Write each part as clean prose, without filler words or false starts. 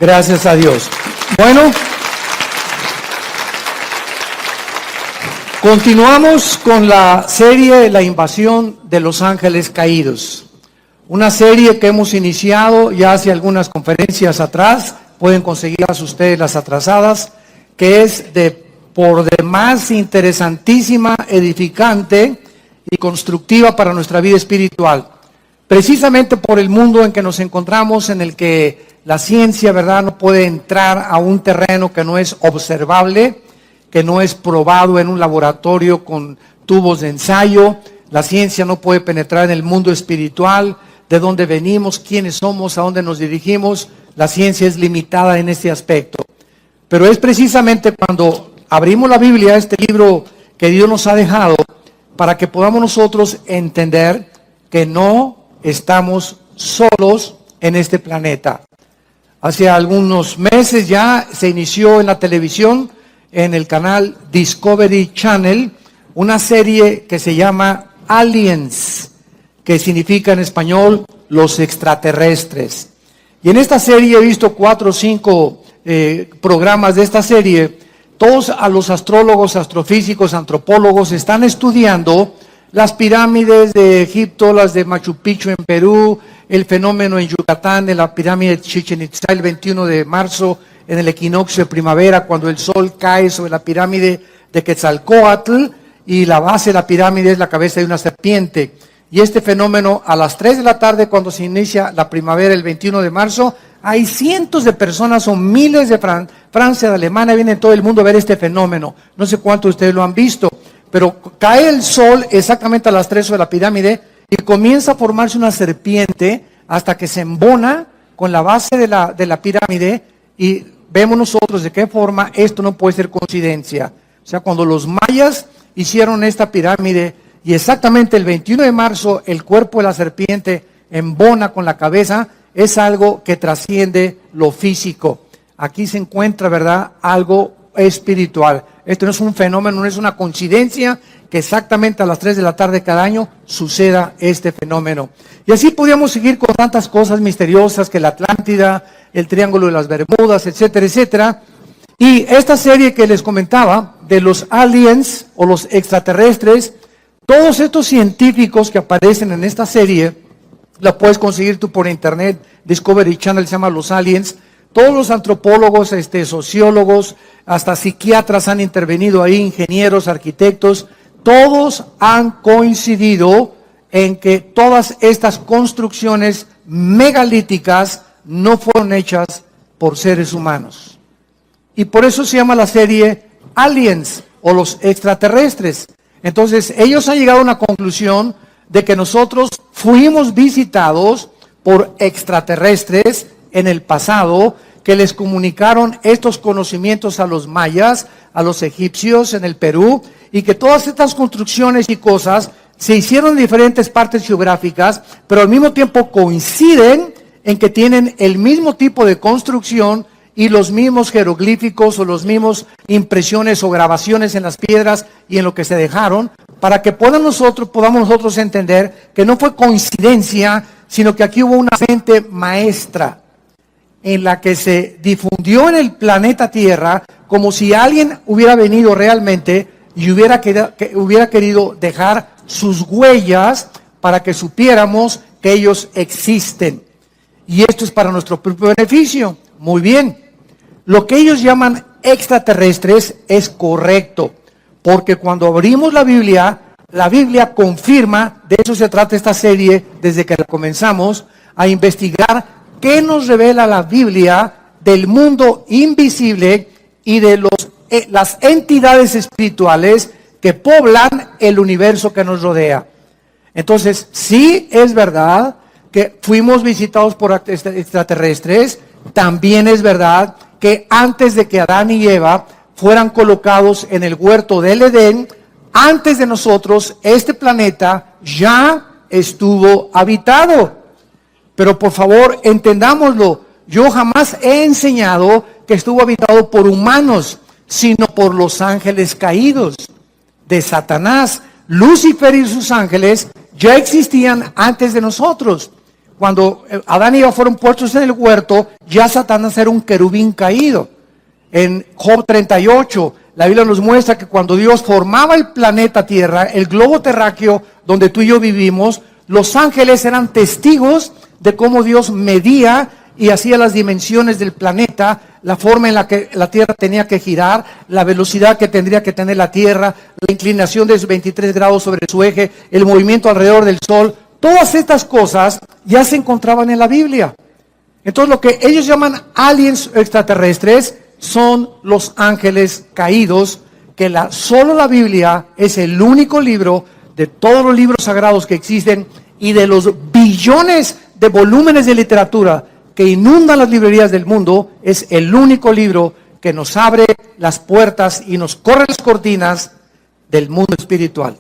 Gracias a Dios. Bueno, continuamos con la serie La invasión de los ángeles caídos. Una serie que hemos iniciado ya hace algunas conferencias atrás, pueden conseguirlas ustedes las atrasadas, que es por demás interesantísima, edificante y constructiva para nuestra vida espiritual. Precisamente por el mundo en que nos encontramos, en el que la ciencia, ¿verdad?, no puede entrar a un terreno que no es observable, que no es probado en un laboratorio con tubos de ensayo. La ciencia no puede penetrar en el mundo espiritual, de dónde venimos, quiénes somos, a dónde nos dirigimos. La ciencia es limitada en este aspecto. Pero es precisamente cuando abrimos la Biblia, este libro que Dios nos ha dejado, para que podamos nosotros entender que no estamos solos en este planeta. Hace algunos meses ya se inició en la televisión, en el canal Discovery Channel, una serie que se llama Aliens, que significa en español los extraterrestres. Y en esta serie he visto 4 o 5 programas de esta serie. Todos a los astrólogos, astrofísicos, antropólogos están estudiando las pirámides de Egipto, las de Machu Picchu en Perú, el fenómeno en Yucatán de la pirámide de Chichén Itzá el 21 de marzo en el equinoccio de primavera, cuando el sol cae sobre la pirámide de Quetzalcóatl y la base de la pirámide es la cabeza de una serpiente. Y este fenómeno a las 3 de la tarde, cuando se inicia la primavera el 21 de marzo, hay cientos de personas o miles de Francia, de Alemania, viene todo el mundo a ver este fenómeno. No sé cuántos de ustedes lo han visto, pero cae el sol exactamente a las 3 sobre la pirámide y comienza a formarse una serpiente hasta que se embona con la base de la pirámide y vemos nosotros de qué forma esto no puede ser coincidencia. O sea, cuando los mayas hicieron esta pirámide y exactamente el 21 de marzo el cuerpo de la serpiente embona con la cabeza, es algo que trasciende lo físico. Aquí se encuentra, ¿verdad?, algo espiritual. Esto no es un fenómeno, no es una coincidencia que exactamente a las 3 de la tarde cada año suceda este fenómeno. Y así podríamos seguir con tantas cosas misteriosas que la Atlántida, el Triángulo de las Bermudas, etcétera, etcétera. Y esta serie que les comentaba de los aliens o los extraterrestres, todos estos científicos que aparecen en esta serie, la puedes conseguir tú por internet, Discovery Channel se llama Los Aliens. Todos los antropólogos, sociólogos, hasta psiquiatras han intervenido ahí, ingenieros, arquitectos, todos han coincidido en que todas estas construcciones megalíticas no fueron hechas por seres humanos. Y por eso se llama la serie Aliens o los extraterrestres. Entonces, ellos han llegado a una conclusión de que nosotros fuimos visitados por extraterrestres en el pasado, que les comunicaron estos conocimientos a los mayas, a los egipcios en el Perú, y que todas estas construcciones y cosas se hicieron en diferentes partes geográficas, pero al mismo tiempo coinciden en que tienen el mismo tipo de construcción y los mismos jeroglíficos o los mismos impresiones o grabaciones en las piedras y en lo que se dejaron, para que podamos nosotros entender que no fue coincidencia, sino que aquí hubo una mente maestra en la que se difundió en el planeta Tierra como si alguien hubiera venido realmente y hubiera querido dejar sus huellas para que supiéramos que ellos existen. Y esto es para nuestro propio beneficio. Muy bien. Lo que ellos llaman extraterrestres es correcto, porque cuando abrimos la Biblia confirma, de eso se trata esta serie desde que la comenzamos, a investigar qué nos revela la Biblia del mundo invisible y de las entidades espirituales que poblan el universo que nos rodea. Entonces, sí es verdad que fuimos visitados por extraterrestres, también es verdad que antes de que Adán y Eva fueran colocados en el huerto del Edén, antes de nosotros, este planeta ya estuvo habitado. Pero por favor, entendámoslo, yo jamás he enseñado que estuvo habitado por humanos, sino por los ángeles caídos de Satanás. Lucifer y sus ángeles ya existían antes de nosotros. cuando Adán y Eva fueron puestos en el huerto, ya Satanás era un querubín caído. En Job 38, la Biblia nos muestra que cuando Dios formaba el planeta Tierra, el globo terráqueo donde tú y yo vivimos, los ángeles eran testigos de cómo Dios medía y hacía las dimensiones del planeta, la forma en la que la Tierra tenía que girar, la velocidad que tendría que tener la Tierra, la inclinación de 23 grados sobre su eje, el movimiento alrededor del Sol. Todas estas cosas ya se encontraban en la Biblia. Entonces lo que ellos llaman aliens extraterrestres son los ángeles caídos, que solo la Biblia es el único libro de todos los libros sagrados que existen y de los billones de volúmenes de literatura que inundan las librerías del mundo, es el único libro que nos abre las puertas y nos corre las cortinas del mundo espiritual.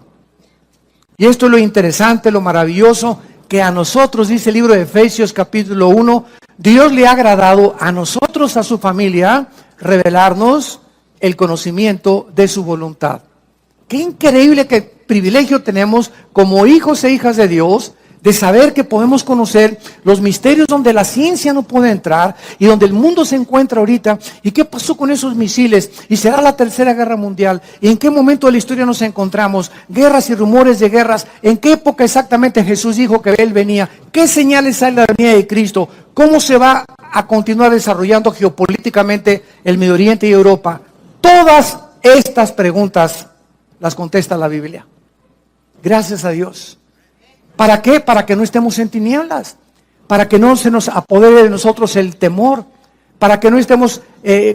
Y esto es lo interesante, lo maravilloso, que a nosotros, dice el libro de Efesios capítulo 1, Dios le ha agradado a nosotros, a su familia, revelarnos el conocimiento de su voluntad. Qué increíble, qué privilegio tenemos como hijos e hijas de Dios, de saber que podemos conocer los misterios donde la ciencia no puede entrar y donde el mundo se encuentra ahorita. ¿Y qué pasó con esos misiles? ¿Y será la tercera guerra mundial? ¿Y en qué momento de la historia nos encontramos? Guerras y rumores de guerras. ¿En qué época exactamente Jesús dijo que Él venía? ¿Qué señales hay de la venida de Cristo? ¿Cómo se va a continuar desarrollando geopolíticamente el Medio Oriente y Europa? Todas estas preguntas las contesta la Biblia. Gracias a Dios. ¿Para qué? Para que no estemos en tinieblas, para que no se nos apodere de nosotros el temor, para que no estemos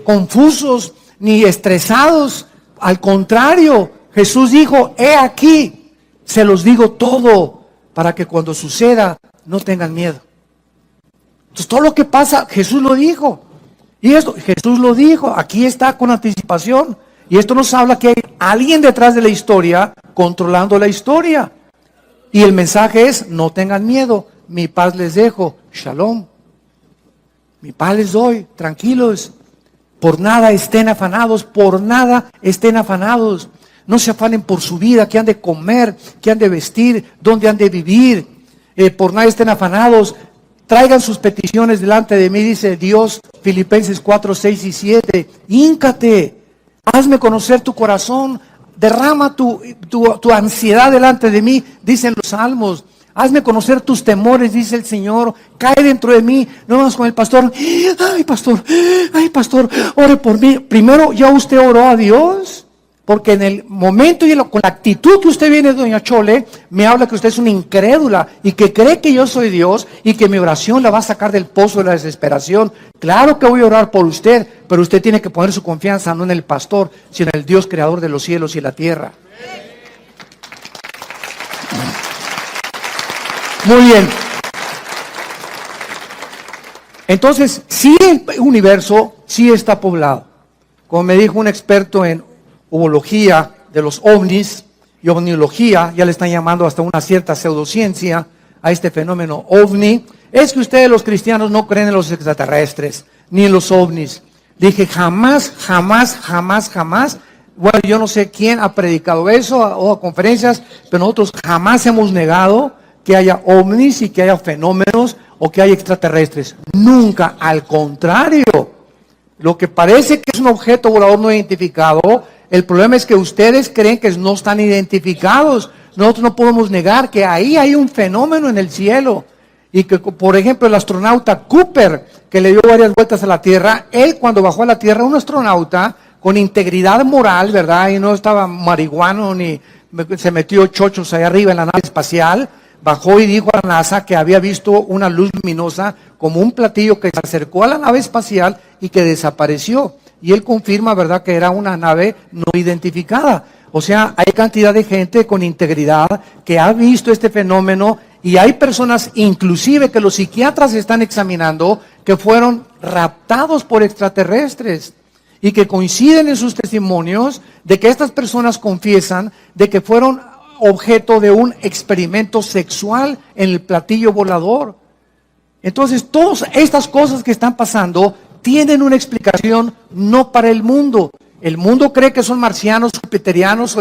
confusos ni estresados. Al contrario, Jesús dijo, he aquí, se los digo todo, para que cuando suceda no tengan miedo. Entonces todo lo que pasa, Jesús lo dijo. Y esto, Jesús lo dijo, aquí está con anticipación. Y esto nos habla que hay alguien detrás de la historia, controlando la historia. Y el mensaje es, no tengan miedo, mi paz les dejo, shalom. Mi paz les doy, tranquilos. Por nada estén afanados, por nada estén afanados. No se afanen por su vida, qué han de comer, qué han de vestir, dónde han de vivir. Por nada estén afanados. Traigan sus peticiones delante de mí, dice Dios, Filipenses 4, 6 y 7. Híncate, hazme conocer tu corazón. Derrama tu ansiedad delante de mí, dicen los salmos. Hazme conocer tus temores, dice el Señor. Cae dentro de mí. No vamos con el pastor. Ay, pastor, ore por mí. Primero, ¿ya usted oró a Dios? Porque en el momento y con la actitud que usted viene, doña Chole, me habla que usted es una incrédula y que cree que yo soy Dios y que mi oración la va a sacar del pozo de la desesperación. Claro que voy a orar por usted, pero usted tiene que poner su confianza no en el pastor, sino en el Dios creador de los cielos y la tierra. Muy bien. Entonces, sí, el universo sí está poblado. Como me dijo un experto en ufología de los ovnis y ovniología, ya le están llamando hasta una cierta pseudociencia a este fenómeno ovni, es que ustedes los cristianos no creen en los extraterrestres, ni en los ovnis. Dije, jamás. Bueno, yo no sé quién ha predicado eso o a conferencias, pero nosotros jamás hemos negado que haya ovnis y que haya fenómenos o que haya extraterrestres. Nunca, al contrario. Lo que parece que es un objeto volador no identificado, el problema es que ustedes creen que no están identificados. Nosotros no podemos negar que ahí hay un fenómeno en el cielo. Y que, por ejemplo, el astronauta Cooper, que le dio varias vueltas a la Tierra, él cuando bajó a la Tierra, un astronauta con integridad moral, ¿verdad? Y no estaba marihuano ni se metió chochos allá arriba en la nave espacial, bajó y dijo a la NASA que había visto una luz luminosa como un platillo que se acercó a la nave espacial y que desapareció. Y él confirma, ¿verdad?, que era una nave no identificada. O sea, hay cantidad de gente con integridad que ha visto este fenómeno y hay personas, inclusive que los psiquiatras están examinando, que fueron raptados por extraterrestres y que coinciden en sus testimonios de que estas personas confiesan de que fueron objeto de un experimento sexual en el platillo volador. Entonces, todas estas cosas que están pasando tienen una explicación no para el mundo. El mundo cree que son marcianos, jupiterianos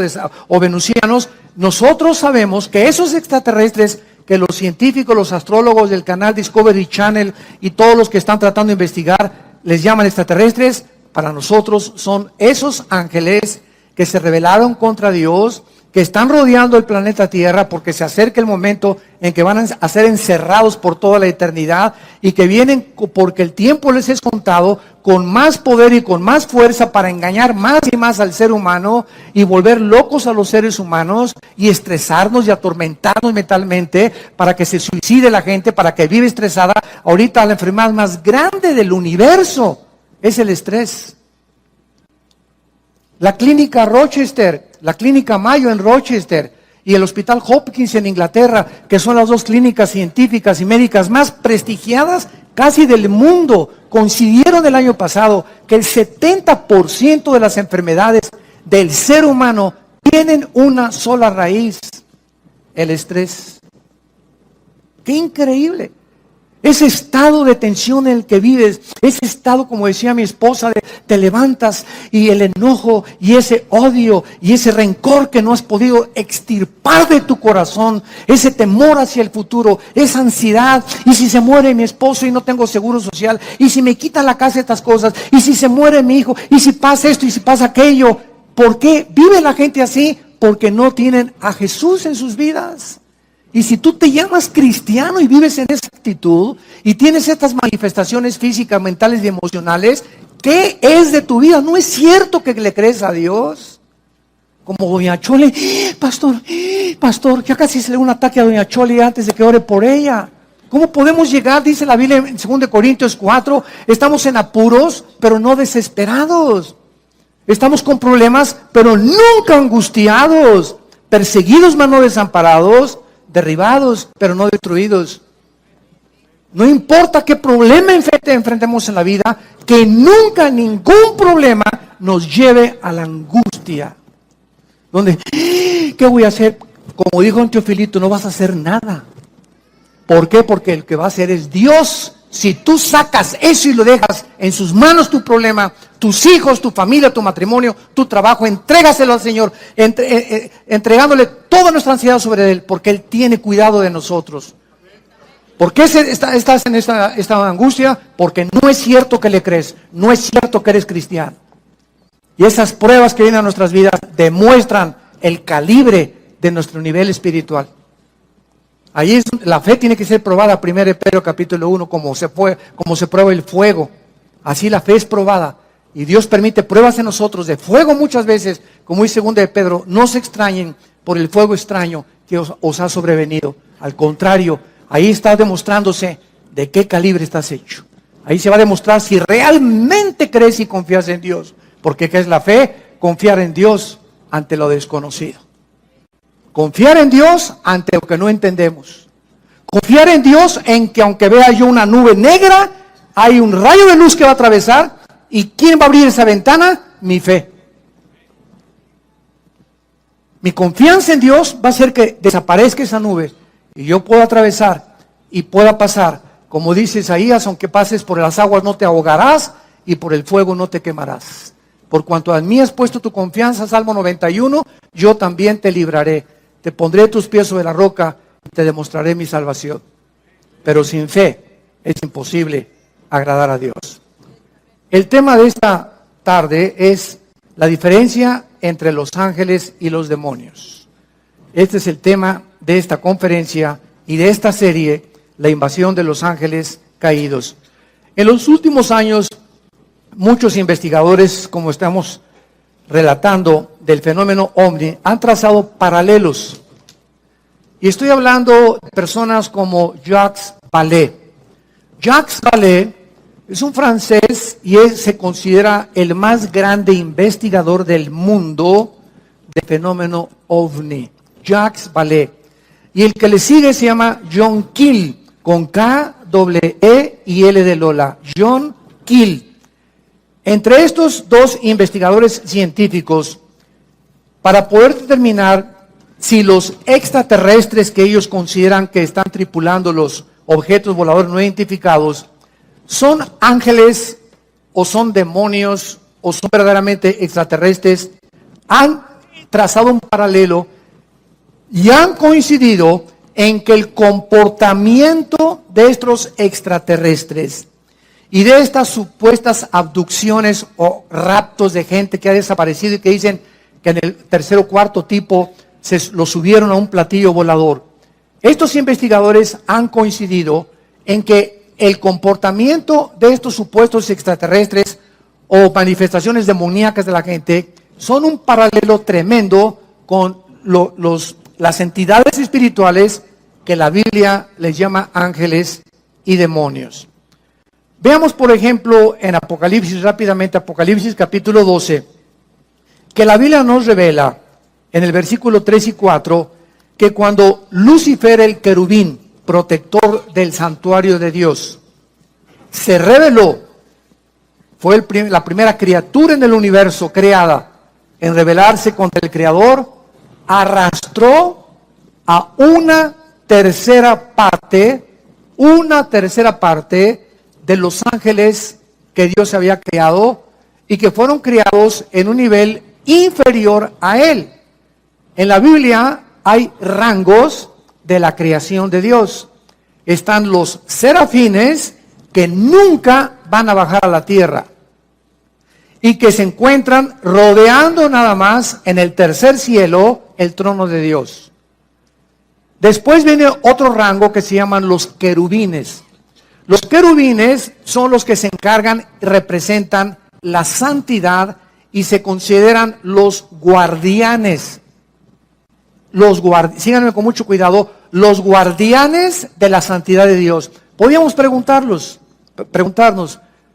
o venusianos. Nosotros sabemos que esos extraterrestres que los científicos, los astrólogos del canal Discovery Channel y todos los que están tratando de investigar les llaman extraterrestres, para nosotros son esos ángeles que se rebelaron contra Dios, que están rodeando el planeta Tierra porque se acerca el momento en que van a ser encerrados por toda la eternidad y que vienen porque el tiempo les es contado con más poder y con más fuerza para engañar más y más al ser humano y volver locos a los seres humanos y estresarnos y atormentarnos mentalmente para que se suicide la gente, para que vive estresada. Ahorita la enfermedad más grande del universo es el estrés. La clínica Rochester, la clínica Mayo en Rochester y el Hospital Hopkins en Inglaterra, que son las dos clínicas científicas y médicas más prestigiadas casi del mundo, coincidieron el año pasado que el 70% de las enfermedades del ser humano tienen una sola raíz: el estrés. ¡Qué increíble! Ese estado de tensión en el que vives, ese estado, como decía mi esposa, de te levantas y el enojo y ese odio y ese rencor que no has podido extirpar de tu corazón, ese temor hacia el futuro, esa ansiedad, y si se muere mi esposo y no tengo seguro social, y si me quitan la casa estas cosas, y si se muere mi hijo, y si pasa esto y si pasa aquello. ¿Por qué vive la gente así? Porque no tienen a Jesús en sus vidas. Y si tú te llamas cristiano y vives en esa actitud y tienes estas manifestaciones físicas, mentales y emocionales, ¿qué es de tu vida? ¿No es cierto que le crees a Dios? Como doña Chole, pastor, ya casi se le da un ataque a doña Chole antes de que ore por ella. ¿Cómo podemos llegar? Dice la Biblia en 2 Corintios 4, estamos en apuros, pero no desesperados. Estamos con problemas, pero nunca angustiados. Perseguidos, mas no desamparados. Derribados, pero no destruidos. No importa qué problema enfrentemos en la vida, que nunca ningún problema nos lleve a la angustia. Donde, ¿qué voy a hacer? Como dijo un Teofilito, no vas a hacer nada. ¿Por qué? Porque el que va a hacer es Dios. Si tú sacas eso y lo dejas en sus manos, tu problema, tus hijos, tu familia, tu matrimonio, tu trabajo, entrégaselo al Señor, entregándole toda nuestra ansiedad sobre Él, porque Él tiene cuidado de nosotros. ¿Por qué estás en esta angustia? Porque no es cierto que le crees, no es cierto que eres cristiano. Y esas pruebas que vienen a nuestras vidas demuestran el calibre de nuestro nivel espiritual. Ahí la fe tiene que ser probada, 1 Pedro capítulo 1, como se prueba el fuego. Así la fe es probada. Y Dios permite pruebas en nosotros de fuego muchas veces, como dice 2 Pedro, no se extrañen por el fuego extraño que os ha sobrevenido. Al contrario, ahí está demostrándose de qué calibre estás hecho. Ahí se va a demostrar si realmente crees y confías en Dios. Porque ¿qué es la fe? Confiar en Dios ante lo desconocido. Confiar en Dios ante lo que no entendemos. Confiar en Dios en que aunque vea yo una nube negra, hay un rayo de luz que va a atravesar. ¿Y quién va a abrir esa ventana? Mi fe. Mi confianza en Dios va a hacer que desaparezca esa nube y yo pueda atravesar y pueda pasar. Como dice Isaías, aunque pases por las aguas no te ahogarás y por el fuego no te quemarás. Por cuanto a mí has puesto tu confianza, Salmo 91, yo también te libraré. Te pondré tus pies sobre la roca y te demostraré mi salvación. Pero sin fe es imposible agradar a Dios. El tema de esta tarde es la diferencia entre los ángeles y los demonios. Este es el tema de esta conferencia y de esta serie, la invasión de los ángeles caídos. En los últimos años, muchos investigadores, como estamos relatando del fenómeno OVNI, han trazado paralelos. Y estoy hablando de personas como Jacques Vallée. Jacques Vallée es un francés y él se considera el más grande investigador del mundo del fenómeno OVNI. Jacques Vallée. Y el que le sigue se llama John Keel, con K, E y L de Lola. John Keel. Entre estos dos investigadores científicos, para poder determinar si los extraterrestres que ellos consideran que están tripulando los objetos voladores no identificados son ángeles o son demonios o son verdaderamente extraterrestres, han trazado un paralelo y han coincidido en que el comportamiento de estos extraterrestres y de estas supuestas abducciones o raptos de gente que ha desaparecido y que dicen que en el tercer o cuarto tipo lo subieron a un platillo volador. Estos investigadores han coincidido en que el comportamiento de estos supuestos extraterrestres o manifestaciones demoníacas de la gente son un paralelo tremendo con las entidades espirituales que la Biblia les llama ángeles y demonios. Veamos, por ejemplo, en Apocalipsis, rápidamente, Apocalipsis capítulo 12, que la Biblia nos revela en el versículo 3 y 4, que cuando Lucifer, el querubín, protector del santuario de Dios, se rebeló, fue la primera criatura en el universo creada en rebelarse contra el Creador, arrastró a una tercera parte de los ángeles que Dios había creado y que fueron creados en un nivel inferior a él. En la Biblia hay rangos de la creación de Dios. Están los serafines que nunca van a bajar a la tierra y que se encuentran rodeando nada más en el tercer cielo el trono de Dios. Después viene otro rango que se llaman los querubines. Los querubines son los que se encargan y representan la santidad y se consideran los guardianes. Síganme con mucho cuidado, los guardianes de la santidad de Dios. Podríamos preguntarnos,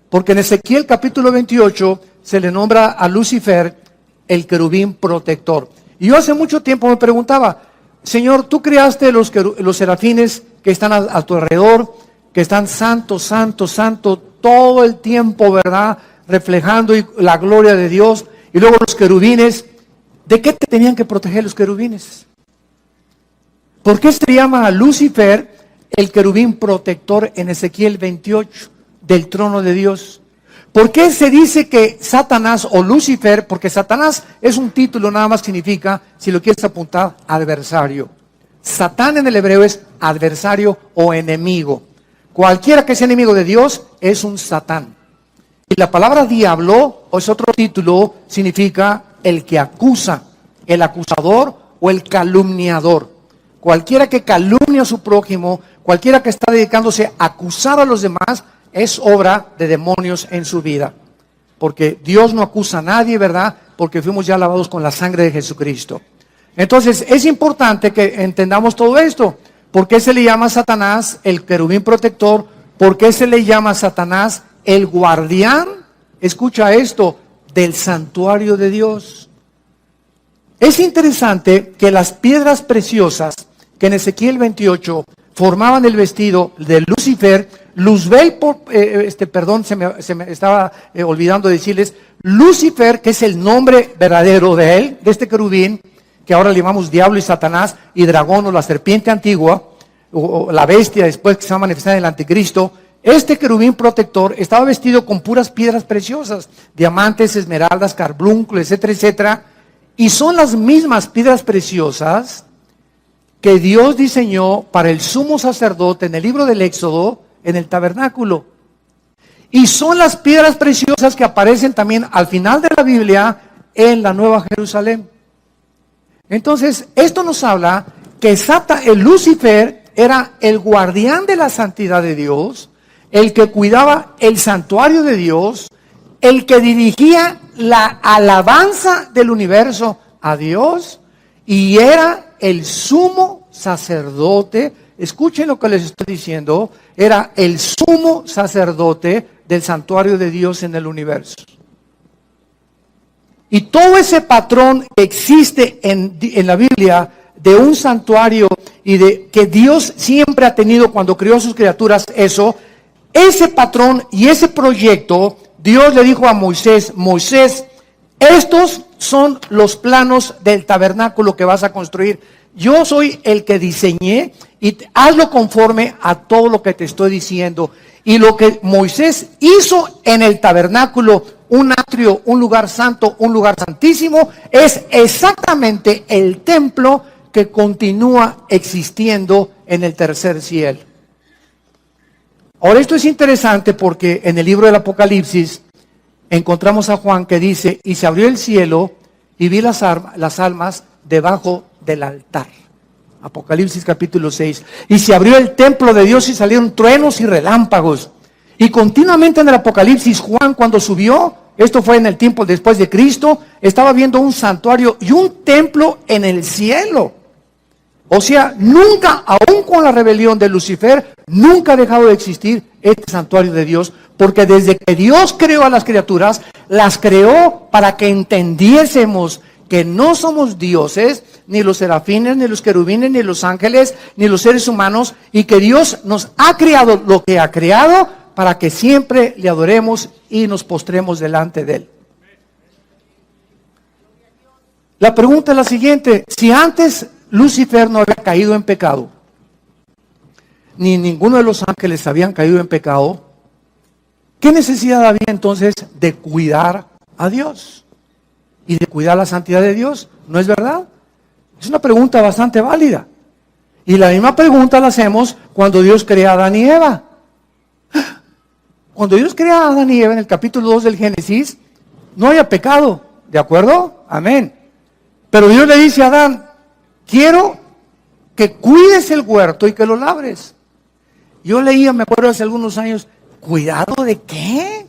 porque en Ezequiel capítulo 28 se le nombra a Lucifer el querubín protector. Y yo hace mucho tiempo me preguntaba, Señor, tú creaste los serafines que están a tu alrededor, que están santo, santo, santo, todo el tiempo, ¿verdad? Reflejando la gloria de Dios. Y luego los querubines, ¿de qué te tenían que proteger los querubines? ¿Por qué se llama a Lucifer el querubín protector en Ezequiel 28 del trono de Dios? ¿Por qué se dice que Satanás o Lucifer? Porque Satanás es un título, nada más significa, si lo quieres apuntar, adversario. Satán en el hebreo es adversario o enemigo. Cualquiera que sea enemigo de Dios es un Satán. Y la palabra diablo, o es otro título, significa el que acusa, el acusador o el calumniador. Cualquiera que calumnia a su prójimo, cualquiera que está dedicándose a acusar a los demás, es obra de demonios en su vida. Porque Dios no acusa a nadie, ¿verdad? Porque fuimos ya lavados con la sangre de Jesucristo. Entonces, es importante que entendamos todo esto. ¿Por qué se le llama a Satanás el querubín protector? ¿Por qué se le llama a Satanás el guardián? Escucha esto, del santuario de Dios. Es interesante que las piedras preciosas que en Ezequiel 28 formaban el vestido de Lucifer, Luzbel, se me estaba olvidando decirles, Lucifer, que es el nombre verdadero de él, de este querubín, que ahora le llamamos diablo y Satanás, y dragón o la serpiente antigua, o la bestia después que se va a manifestar en el anticristo. Este querubín protector estaba vestido con puras piedras preciosas, diamantes, esmeraldas, carbunclos, etcétera, etcétera, y son las mismas piedras preciosas que Dios diseñó para el sumo sacerdote en el libro del Éxodo, en el tabernáculo. Y son las piedras preciosas que aparecen también al final de la Biblia en la Nueva Jerusalén. Entonces, esto nos habla que el Lucifer era el guardián de la santidad de Dios, el que cuidaba el santuario de Dios, el que dirigía la alabanza del universo a Dios, y era el sumo sacerdote. Escuchen lo que les estoy diciendo, era el sumo sacerdote del santuario de Dios en el universo. Y todo ese patrón que existe en la Biblia de un santuario y de que Dios siempre ha tenido cuando creó a sus criaturas, ese patrón y ese proyecto, Dios le dijo a Moisés, estos son los planos del tabernáculo que vas a construir. Yo soy el que diseñé y hazlo conforme a todo lo que te estoy diciendo. Y lo que Moisés hizo en el tabernáculo, un atrio, un lugar santo, un lugar santísimo, es exactamente el templo que continúa existiendo en el tercer cielo. Ahora, esto es interesante porque en el libro del Apocalipsis encontramos a Juan que dice, y se abrió el cielo y vi las almas debajo del altar. Apocalipsis capítulo 6. Y se abrió el templo de Dios y salieron truenos y relámpagos. Y continuamente en el Apocalipsis, Juan, cuando subió, esto fue en el tiempo después de Cristo, estaba viendo un santuario y un templo en el cielo. O sea, nunca, aún con la rebelión de Lucifer, nunca ha dejado de existir este santuario de Dios, porque desde que Dios creó a las criaturas, las creó para que entendiésemos que no somos dioses, ni los serafines, ni los querubines, ni los ángeles, ni los seres humanos, y que Dios nos ha creado lo que ha creado para que siempre le adoremos y nos postremos delante de Él. La pregunta es la siguiente: si antes Lucifer no había caído en pecado, ni ninguno de los ángeles habían caído en pecado, ¿qué necesidad había entonces de cuidar a Dios y de cuidar la santidad de Dios? ¿No es verdad? Es una pregunta bastante válida. Y la misma pregunta la hacemos cuando Dios crea a Adán y Eva. Cuando Dios crea a Adán y Eva en el capítulo 2 del Génesis, no había pecado, ¿de acuerdo? Amén. Pero Dios le dice a Adán: quiero que cuides el huerto y que lo labres. Yo leía, me acuerdo hace algunos años, ¿cuidado de qué?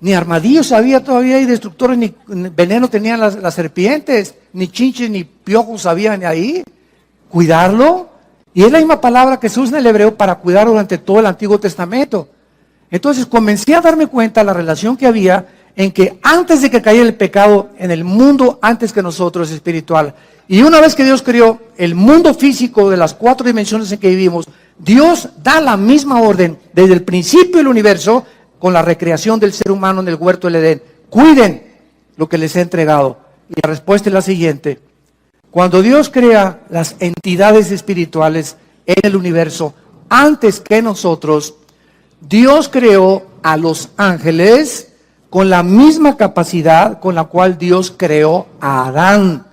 Ni armadillos había todavía, y destructores, ni veneno tenían las serpientes, ni chinches, ni piojos habían ahí. ¿Cuidarlo? Y es la misma palabra que se usa en el hebreo para cuidar durante todo el Antiguo Testamento. Entonces comencé a darme cuenta de la relación que había en que antes de que cayera el pecado en el mundo, antes que nosotros, espiritual, y una vez que Dios creó el mundo físico de las 4 dimensiones en que vivimos, Dios da la misma orden desde el principio del universo con la recreación del ser humano en el huerto del Edén. Cuiden lo que les he entregado. Y la respuesta es la siguiente: cuando Dios crea las entidades espirituales en el universo, antes que nosotros, Dios creó a los ángeles con la misma capacidad con la cual Dios creó a Adán.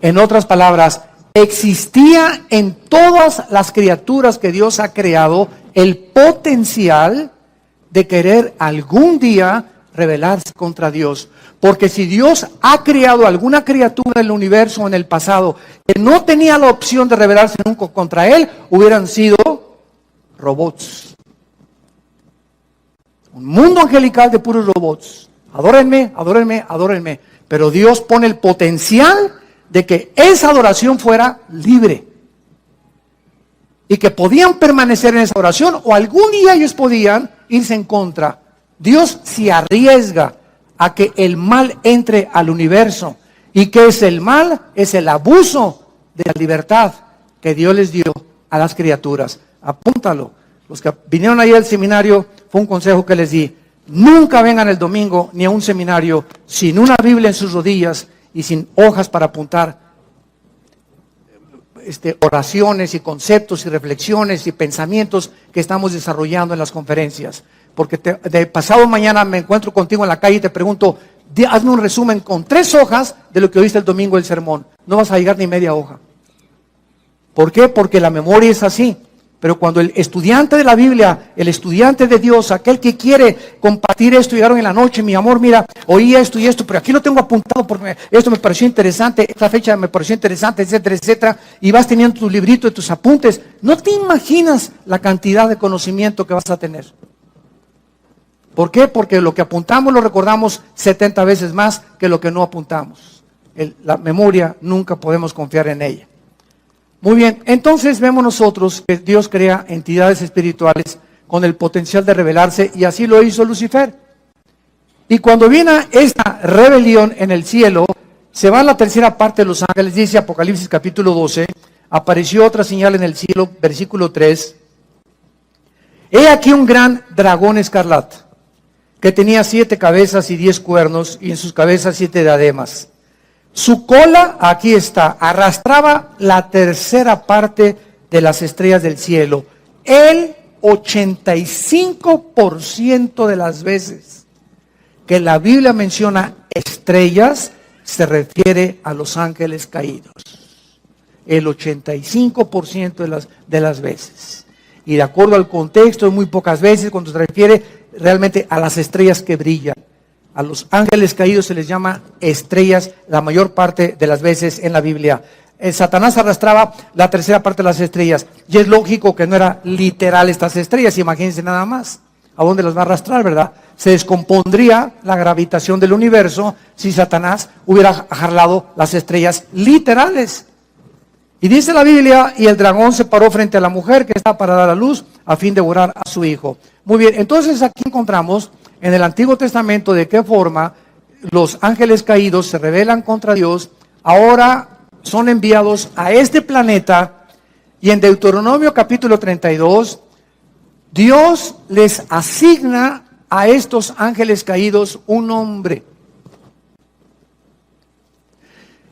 En otras palabras, existía en todas las criaturas que Dios ha creado el potencial de querer algún día rebelarse contra Dios. Porque si Dios ha creado alguna criatura en el universo en el pasado que no tenía la opción de rebelarse nunca contra Él, hubieran sido robots. Un mundo angelical de puros robots. Adórenme, adórenme, adórenme. Pero Dios pone el potencial de que esa adoración fuera libre. Y que podían permanecer en esa oración, o algún día ellos podían irse en contra. Dios se arriesga a que el mal entre al universo. ¿Y qué es el mal? Es el abuso de la libertad que Dios les dio a las criaturas. Apúntalo. Los que vinieron ahí al seminario, fue un consejo que les di: nunca vengan el domingo ni a un seminario sin una Biblia en sus rodillas y sin hojas para apuntar oraciones y conceptos y reflexiones y pensamientos que estamos desarrollando en las conferencias. Porque de pasado mañana me encuentro contigo en la calle y te pregunto: hazme un resumen con 3 hojas de lo que oíste el domingo del sermón. No vas a llegar ni media hoja. ¿Por qué? Porque la memoria es así. Pero cuando el estudiante de la Biblia, el estudiante de Dios, aquel que quiere compartir esto, llegaron en la noche: mi amor, mira, oí esto y esto, pero aquí lo tengo apuntado porque esto me pareció interesante, esta fecha me pareció interesante, etcétera, etcétera, y vas teniendo tu librito de tus apuntes. No te imaginas la cantidad de conocimiento que vas a tener. ¿Por qué? Porque lo que apuntamos lo recordamos 70 veces más que lo que no apuntamos. La memoria, nunca podemos confiar en ella. Muy bien, entonces vemos nosotros que Dios crea entidades espirituales con el potencial de rebelarse, y así lo hizo Lucifer. Y cuando viene esta rebelión en el cielo, se va a la tercera parte de los ángeles. Dice Apocalipsis capítulo 12, apareció otra señal en el cielo, versículo 3. He aquí un gran dragón escarlata, que tenía 7 cabezas y 10 cuernos, y en sus cabezas 7 diademas. Su cola, aquí está, arrastraba la tercera parte de las estrellas del cielo. El 85% de las veces que la Biblia menciona estrellas, se refiere a los ángeles caídos. el 85% de las veces. Y de acuerdo al contexto, muy pocas veces cuando se refiere realmente a las estrellas que brillan. A los ángeles caídos se les llama estrellas la mayor parte de las veces en la Biblia. Satanás arrastraba la tercera parte de las estrellas. Y es lógico que no era literal estas estrellas, imagínense nada más. ¿A dónde las va a arrastrar, verdad? Se descompondría la gravitación del universo si Satanás hubiera jalado las estrellas literales. Y dice la Biblia, y el dragón se paró frente a la mujer que estaba para dar a luz a fin de devorar a su hijo. Muy bien, entonces aquí encontramos en el Antiguo Testamento de qué forma los ángeles caídos se rebelan contra Dios, ahora son enviados a este planeta, y en Deuteronomio capítulo 32, Dios les asigna a estos ángeles caídos un nombre.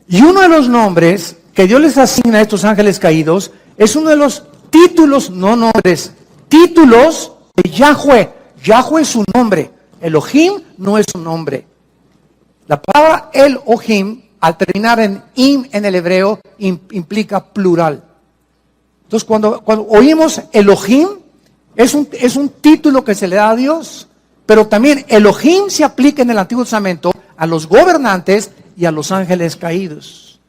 Y uno de los nombres que Dios les asigna a estos ángeles caídos es uno de los títulos, no nombres, títulos de Yahweh. Yahweh es su nombre. Elohim no es su nombre. La palabra Elohim, al terminar en im en el hebreo, implica plural. Entonces, cuando oímos Elohim, es un título que se le da a Dios, pero también Elohim se aplica en el Antiguo Testamento a los gobernantes y a los ángeles caídos.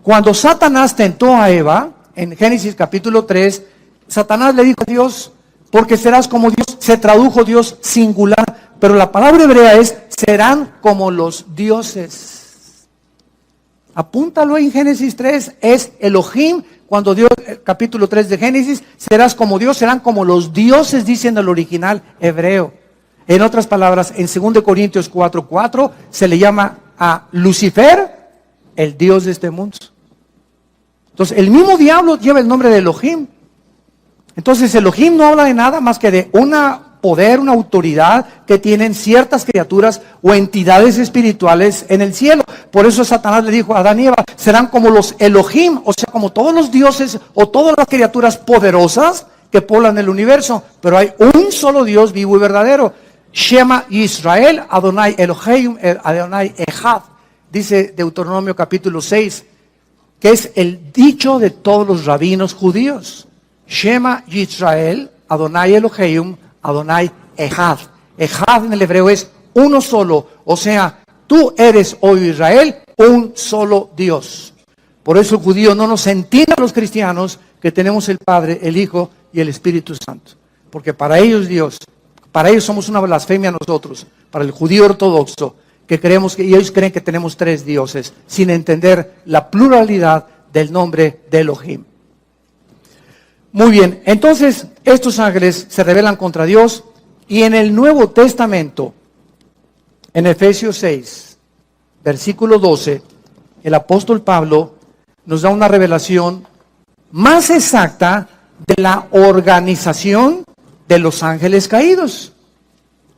Cuando Satanás tentó a Eva, en Génesis capítulo 3, Satanás le dijo a Dios, porque serás como Dios, se tradujo Dios singular, pero la palabra hebrea es, serán como los dioses. Apúntalo en Génesis 3, es Elohim, cuando Dios, capítulo 3 de Génesis, serás como Dios, serán como los dioses, dice en el original hebreo. En otras palabras, en 2 Corintios 4:4, se le llama a Lucifer el Dios de este mundo. Entonces, el mismo diablo lleva el nombre de Elohim. Entonces, Elohim no habla de nada más que de una poder, una autoridad que tienen ciertas criaturas o entidades espirituales en el cielo. Por eso Satanás le dijo a Adán y Eva, serán como los Elohim, o sea, como todos los dioses o todas las criaturas poderosas que poblan el universo. Pero hay un solo Dios vivo y verdadero. Shema Israel, Adonai Elohim, Adonai Echad, dice Deuteronomio capítulo 6, que es el dicho de todos los rabinos judíos. Shema Israel, Adonai Elohim, Adonai Echad. Echad en el hebreo es uno solo, o sea, tú eres, oh Israel, un solo Dios. Por eso el judío no nos entiende a los cristianos que tenemos el Padre, el Hijo y el Espíritu Santo. Porque para ellos Dios, para ellos somos una blasfemia nosotros, para el judío ortodoxo, que creemos que ellos creen que tenemos tres dioses, sin entender la pluralidad del nombre de Elohim. Muy bien, entonces estos ángeles se rebelan contra Dios, y en el Nuevo Testamento, en Efesios 6, versículo 12, el apóstol Pablo nos da una revelación más exacta de la organización de los ángeles caídos.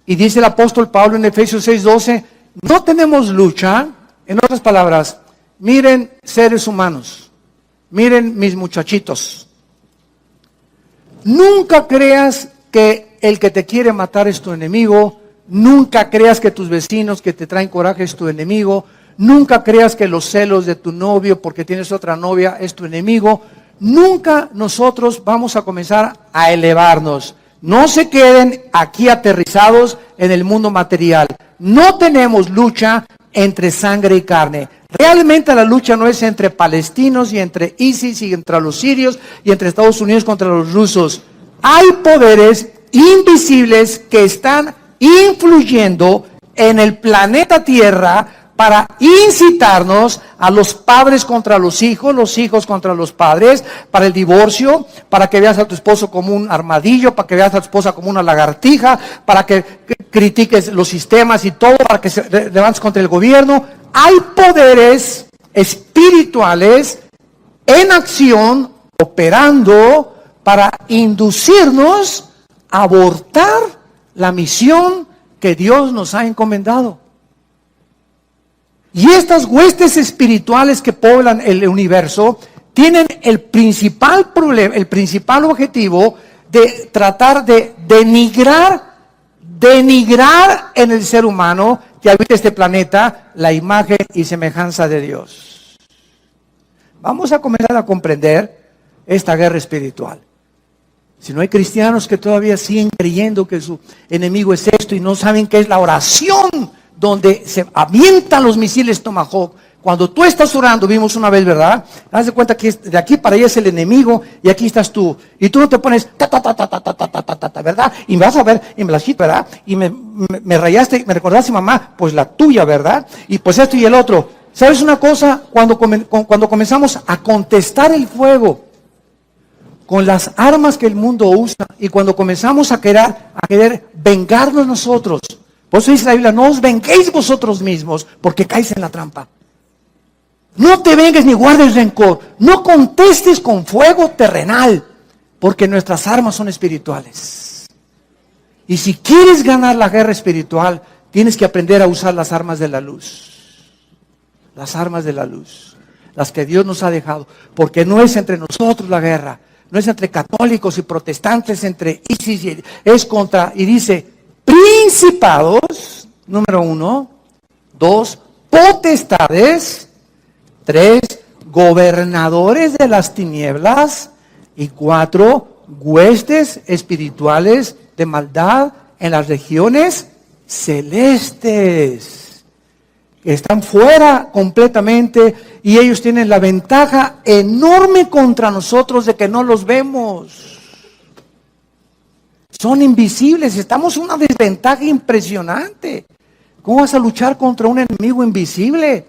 Y dice el apóstol Pablo en Efesios 6:12, no tenemos lucha, en otras palabras, miren seres humanos, miren mis muchachitos, nunca creas que el que te quiere matar es tu enemigo, nunca creas que tus vecinos que te traen coraje es tu enemigo, nunca creas que los celos de tu novio porque tienes otra novia es tu enemigo. Nunca nosotros vamos a comenzar a elevarnos. No se queden aquí aterrizados en el mundo material. No tenemos lucha entre sangre y carne. Realmente la lucha no es entre palestinos y entre ISIS y entre los sirios y entre Estados Unidos contra los rusos. Hay poderes invisibles que están influyendo en el planeta Tierra para incitarnos a los padres contra los hijos contra los padres, para el divorcio, para que veas a tu esposo como un armadillo, para que veas a tu esposa como una lagartija, para que critiques los sistemas y todo, para que se levantes contra el gobierno. Hay poderes espirituales en acción, operando para inducirnos a abortar la misión que Dios nos ha encomendado. Y estas huestes espirituales que poblan el universo tienen el principal problema, el principal objetivo de tratar de denigrar en el ser humano que habita este planeta la imagen y semejanza de Dios. Vamos a comenzar a comprender esta guerra espiritual. Si no hay cristianos que todavía siguen creyendo que su enemigo es esto y no saben qué es la oración donde se avientan los misiles Tomahawk. Cuando tú estás orando, vimos una vez, ¿verdad? Haz de cuenta que de aquí para allá es el enemigo y aquí estás tú. Y tú no te pones ¿verdad? Y me vas a ver, y me la chito, ¿verdad? Y me rayaste, me recordaste, mamá, pues la tuya, ¿verdad? Y pues esto y el otro. ¿Sabes una cosa? Cuando comenzamos a contestar el fuego con las armas que el mundo usa y cuando comenzamos a querer vengarnos nosotros, por eso dice la Biblia, no os venguéis vosotros mismos porque caéis en la trampa. No te vengues ni guardes rencor. No contestes con fuego terrenal, porque nuestras armas son espirituales. Y si quieres ganar la guerra espiritual, tienes que aprender a usar las armas de la luz. Las armas de la luz. Las que Dios nos ha dejado. Porque no es entre nosotros la guerra. No es entre católicos y protestantes, entre ISIS, es contra, y dice, principados, número 1, 2, potestades, 3, gobernadores de las tinieblas, y 4, huestes espirituales de maldad en las regiones celestes. Están fuera completamente y ellos tienen la ventaja enorme contra nosotros de que no los vemos. Son invisibles, estamos en una desventaja impresionante. ¿Cómo vas a luchar contra un enemigo invisible?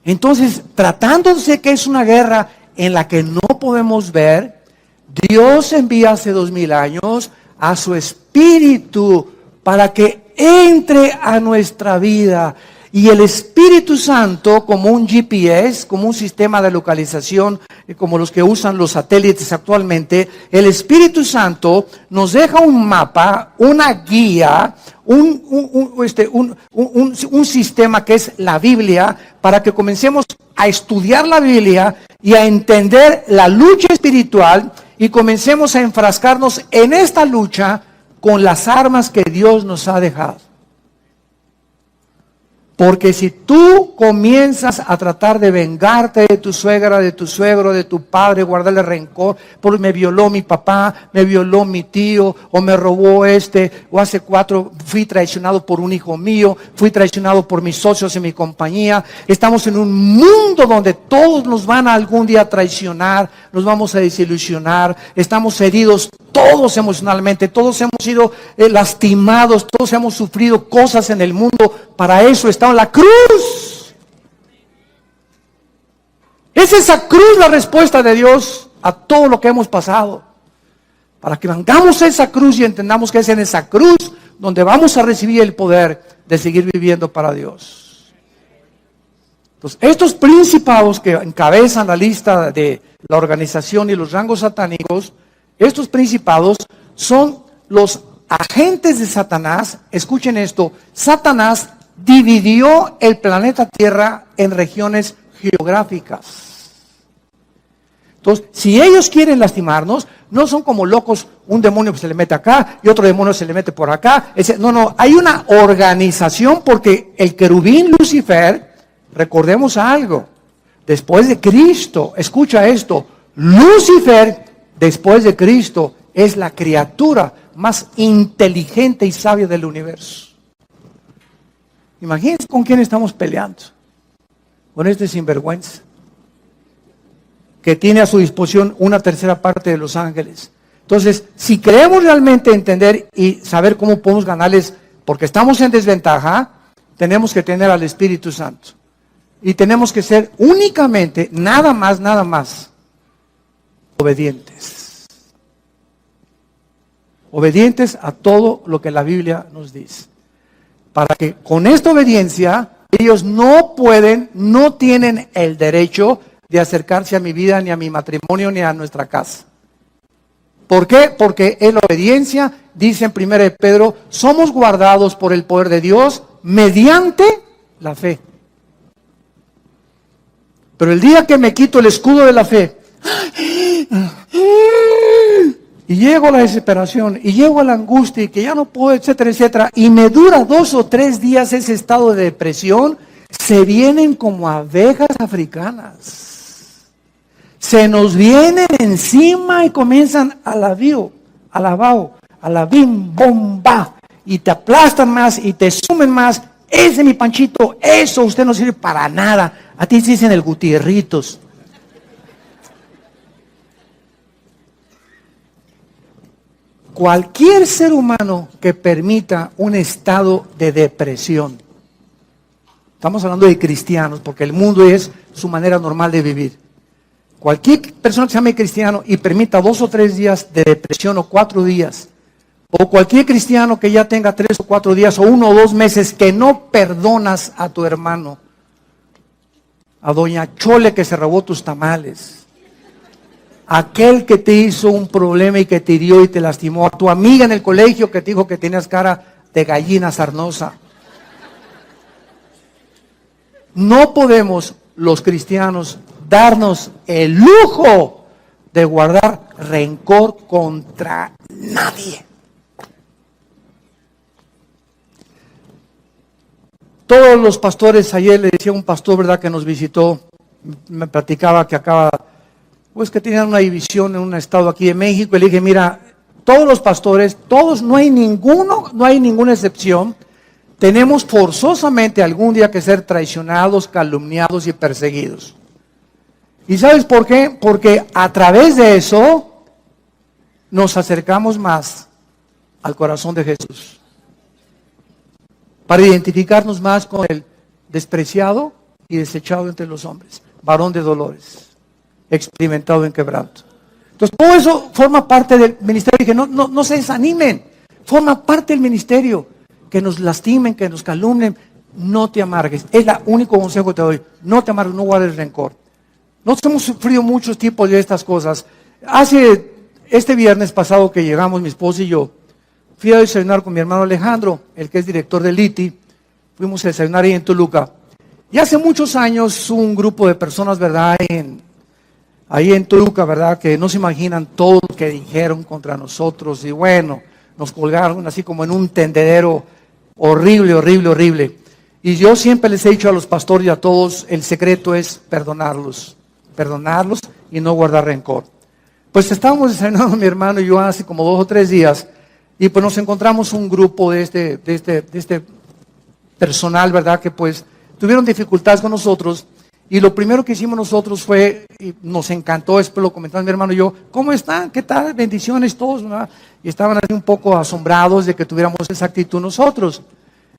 Entonces, tratándose que es una guerra en la que no podemos ver, Dios envía hace 2000 años a su Espíritu para que entre a nuestra vida. Y el Espíritu Santo, como un GPS, como un sistema de localización, como los que usan los satélites actualmente, el Espíritu Santo nos deja un mapa, una guía, un sistema que es la Biblia, para que comencemos a estudiar la Biblia y a entender la lucha espiritual y comencemos a enfrascarnos en esta lucha con las armas que Dios nos ha dejado. Porque si tú comienzas a tratar de vengarte de tu suegra, de tu suegro, de tu padre, guardarle rencor, porque me violó mi papá, me violó mi tío, o me robó o hace 4 fui traicionado por un hijo mío, fui traicionado por mis socios en mi compañía. Estamos en un mundo donde todos nos van a algún día traicionar, nos vamos a desilusionar, estamos heridos todos emocionalmente, todos hemos sido lastimados, todos hemos sufrido cosas en el mundo. Para eso está la cruz. Es esa cruz la respuesta de Dios a todo lo que hemos pasado. Para que vengamos esa cruz y entendamos que es en esa cruz donde vamos a recibir el poder de seguir viviendo para Dios. Entonces, estos principados que encabezan la lista de la organización y los rangos satánicos, estos principados son los agentes de Satanás. Escuchen esto, Satanás dividió el planeta Tierra en regiones geográficas. Entonces, si ellos quieren lastimarnos, no son como locos, un demonio se le mete acá y otro demonio se le mete por acá. No, hay una organización porque el querubín Lucifer, recordemos algo, después de Cristo, escucha esto, Lucifer, después de Cristo, es la criatura más inteligente y sabia del universo. Imagínense con quién estamos peleando. Con este sinvergüenza, que tiene a su disposición 1/3 parte de los ángeles. Entonces, si queremos realmente entender y saber cómo podemos ganarles, porque estamos en desventaja, tenemos que tener al Espíritu Santo. Y tenemos que ser únicamente, nada más, obedientes. Obedientes a todo lo que la Biblia nos dice. Para que con esta obediencia ellos no tienen el derecho de acercarse a mi vida, ni a mi matrimonio, ni a nuestra casa. ¿Por qué? Porque en la obediencia, dice en 1 de Pedro, somos guardados por el poder de Dios mediante la fe. Pero el día que me quito el escudo de la fe, y llego a la desesperación, y llego a la angustia, y que ya no puedo, etcétera, etcétera, y me dura 2 o 3 días ese estado de depresión, se vienen como abejas africanas. Se nos vienen encima y comienzan a la bio, a la bao, a la bim, bomba. Y te aplastan más y te sumen más. Ese mi Panchito, eso usted no sirve para nada. A ti se dicen el Gutierritos. Cualquier ser humano que permita un estado de depresión, estamos hablando de cristianos, porque el mundo es su manera normal de vivir. Cualquier persona que se llame cristiano y permita 2 o 3 días de depresión o 4 días, o cualquier cristiano que ya tenga 3 o 4 días o 1 o 2 meses que no perdonas a tu hermano, a doña Chole que se robó tus tamales, aquel que te hizo un problema y que te hirió y te lastimó, a tu amiga en el colegio que te dijo que tenías cara de gallina sarnosa. No podemos los cristianos darnos el lujo de guardar rencor contra nadie. Todos los pastores, ayer le decía un pastor, ¿verdad?, que nos visitó, me platicaba que acaba, pues que tenían una división en un estado aquí de México, y le dije, mira, todos los pastores, todos, no hay ninguna excepción, tenemos forzosamente algún día que ser traicionados, calumniados y perseguidos. ¿Y sabes por qué? Porque a través de eso nos acercamos más al corazón de Jesús. Para identificarnos más con el despreciado y desechado entre los hombres, varón de dolores, experimentado en quebranto. Entonces todo eso forma parte del ministerio. Dije, no se desanimen, forma parte del ministerio. Que nos lastimen, que nos calumnien, no te amargues. Es el único consejo que te doy. No te amargues, no guardes rencor. Nosotros hemos sufrido muchos tipos de estas cosas. Este viernes pasado que llegamos, mi esposa y yo, fui a desayunar con mi hermano Alejandro, el que es director del ITI. Fuimos a desayunar ahí en Toluca. Y hace muchos años un grupo de personas, ¿verdad?, ahí en Toluca, ¿verdad?, que no se imaginan todo lo que dijeron contra nosotros. Y bueno, nos colgaron así como en un tendedero horrible, horrible, horrible. Y yo siempre les he dicho a los pastores y a todos, el secreto es perdonarlos y no guardar rencor. Pues estábamos desayunando mi hermano y yo hace como 2 o 3 días, y pues nos encontramos un grupo de este personal, ¿verdad?, que pues tuvieron dificultades con nosotros, y lo primero que hicimos nosotros fue, y nos encantó, después lo comentaba mi hermano y yo, ¿cómo están? ¿Qué tal? Bendiciones todos, ¿verdad? Y estaban así un poco asombrados de que tuviéramos esa actitud nosotros.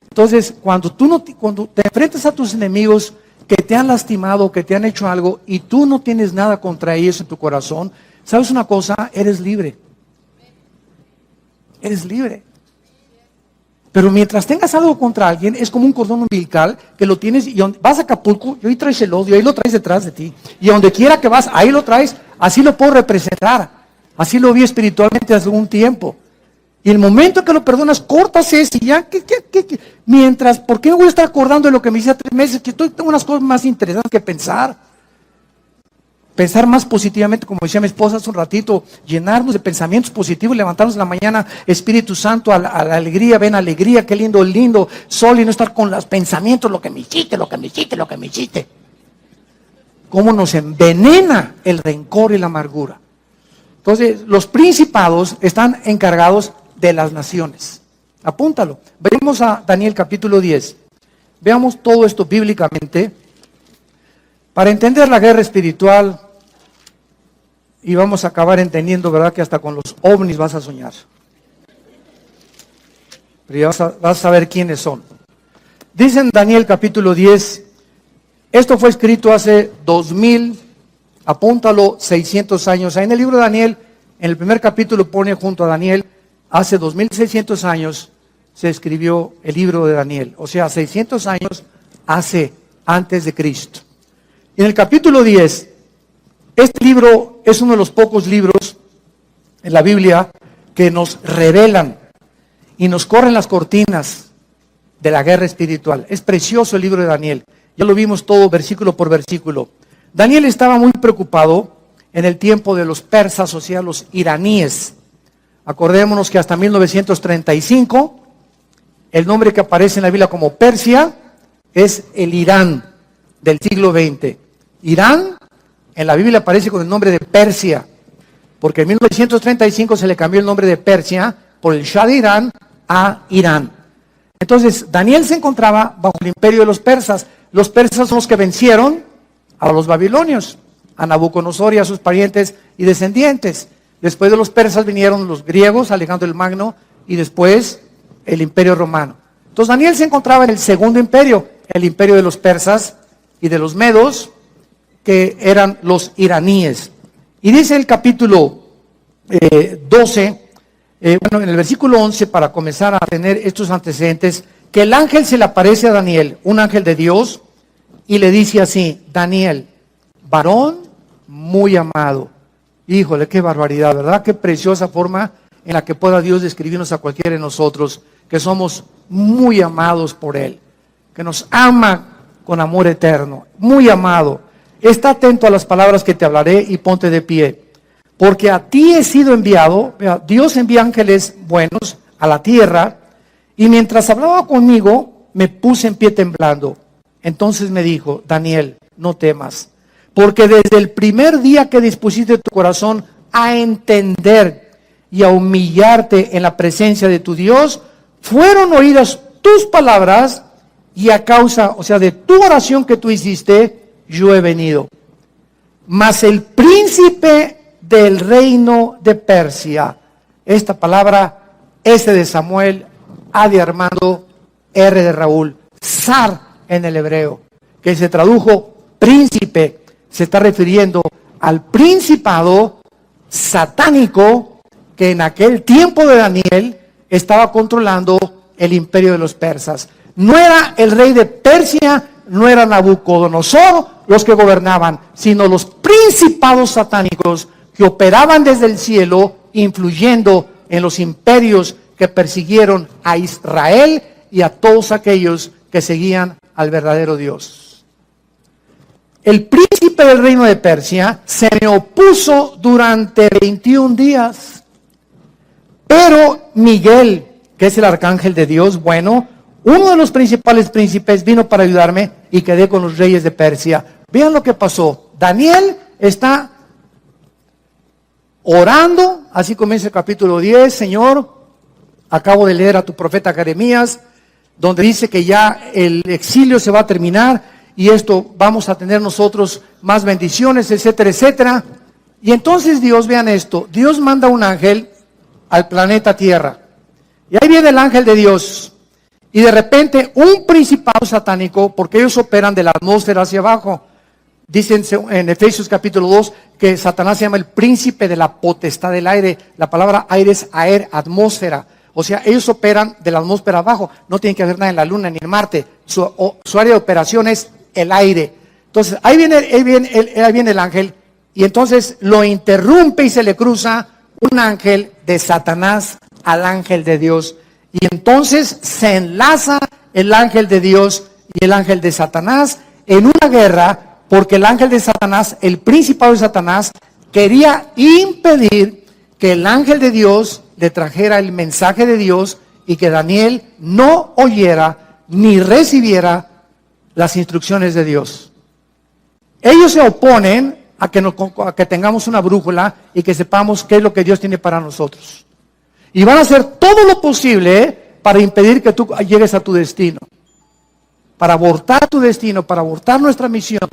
Entonces, cuando te enfrentas a tus enemigos que te han lastimado, que te han hecho algo, y tú no tienes nada contra ellos en tu corazón, ¿sabes una cosa? Eres libre. Eres libre. Pero mientras tengas algo contra alguien, es como un cordón umbilical que lo tienes y vas a Acapulco y ahí traes el odio, ahí lo traes detrás de ti. Y a donde quiera que vas, ahí lo traes, así lo puedo representar. Así lo vi espiritualmente hace algún tiempo. Y el momento que lo perdonas, cortas ese y ya, mientras, ¿por qué me voy a estar acordando de lo que me hice hace 3 meses? Que tengo unas cosas más interesantes que pensar. Pensar más positivamente, como decía mi esposa hace un ratito, llenarnos de pensamientos positivos, levantarnos en la mañana, Espíritu Santo, a la alegría, ven alegría, qué lindo sol, y no estar con los pensamientos, lo que me hiciste. Cómo nos envenena el rencor y la amargura. Entonces, los principados están encargados de las naciones. Apúntalo. Venimos a Daniel capítulo 10. Veamos todo esto bíblicamente. Para entender la guerra espiritual, y vamos a acabar entendiendo, ¿verdad?, que hasta con los ovnis vas a soñar. Pero ya vas a saber quiénes son. Dice en Daniel capítulo 10, esto fue escrito hace 600 años. Ahí en el libro de Daniel, en el primer capítulo pone junto a Daniel, hace 2600 años se escribió el libro de Daniel. O sea, 600 años antes de Cristo. En el capítulo 10, este libro es uno de los pocos libros en la Biblia que nos revelan y nos corren las cortinas de la guerra espiritual. Es precioso el libro de Daniel. Ya lo vimos todo versículo por versículo. Daniel estaba muy preocupado en el tiempo de los persas, o sea, los iraníes. Acordémonos que hasta 1935, el nombre que aparece en la Biblia como Persia es el Irán del siglo XX. Irán En la Biblia aparece con el nombre de Persia, porque en 1935 se le cambió el nombre de Persia por el Shah de Irán a Irán. Entonces, Daniel se encontraba bajo el imperio de los persas. Los persas son los que vencieron a los babilonios, a Nabucodonosor y a sus parientes y descendientes. Después de los persas vinieron los griegos, Alejandro el Magno, y después el imperio romano. Entonces Daniel se encontraba en el segundo imperio, el imperio de los persas y de los medos, que eran los iraníes. Y dice el capítulo 12, en el versículo 11, para comenzar a tener estos antecedentes, que el ángel se le aparece a Daniel, un ángel de Dios, y le dice así: Daniel, varón muy amado. Híjole, qué barbaridad, ¿verdad? Qué preciosa forma en la que pueda Dios describirnos a cualquiera de nosotros, que somos muy amados por Él, que nos ama con amor eterno, muy amado. Está atento a las palabras que te hablaré y ponte de pie, porque a ti he sido enviado. Dios envía ángeles buenos a la tierra, y mientras hablaba conmigo, me puse en pie temblando. Entonces me dijo: Daniel, no temas, porque desde el primer día que dispusiste tu corazón a entender y a humillarte en la presencia de tu Dios, fueron oídas tus palabras, y a causa, de tu oración que tú hiciste, yo he venido. Mas el príncipe del reino de Persia, esta palabra, S de Samuel, A de Armando, R de Raúl, Zar en el hebreo, que se tradujo príncipe, se está refiriendo al principado satánico que en aquel tiempo de Daniel estaba controlando el imperio de los persas. No era el rey de Persia, no era Nabucodonosor los que gobernaban, sino los principados satánicos que operaban desde el cielo, influyendo en los imperios que persiguieron a Israel y a todos aquellos que seguían al verdadero Dios. El príncipe del reino de Persia se me opuso durante 21 días, pero Miguel, que es el arcángel de Dios, uno de los principales príncipes, vino para ayudarme y quedé con los reyes de Persia. Vean lo que pasó. Daniel está orando, así comienza el capítulo 10. Señor, acabo de leer a tu profeta Jeremías, donde dice que ya el exilio se va a terminar y esto vamos a tener nosotros más bendiciones, etcétera, etcétera. Y entonces Dios, vean esto, Dios manda un ángel al planeta Tierra. Y ahí viene el ángel de Dios. Y de repente un principado satánico, porque ellos operan de la atmósfera hacia abajo. Dicen en Efesios capítulo 2 que Satanás se llama el príncipe de la potestad del aire. La palabra aire es aer, atmósfera. O sea, ellos operan de la atmósfera abajo. No tienen que hacer nada en la luna ni en Marte. Su área de operación es el aire. Entonces, ahí viene el ángel. Y entonces lo interrumpe y se le cruza un ángel de Satanás al ángel de Dios. Y entonces se enlaza el ángel de Dios y el ángel de Satanás en una guerra, porque el ángel de Satanás, el principado de Satanás, quería impedir que el ángel de Dios le trajera el mensaje de Dios y que Daniel no oyera ni recibiera las instrucciones de Dios. Ellos se oponen a que tengamos una brújula y que sepamos qué es lo que Dios tiene para nosotros. Y van a hacer todo lo posible para impedir que tú llegues a tu destino, para abortar tu destino, para abortar nuestra misión,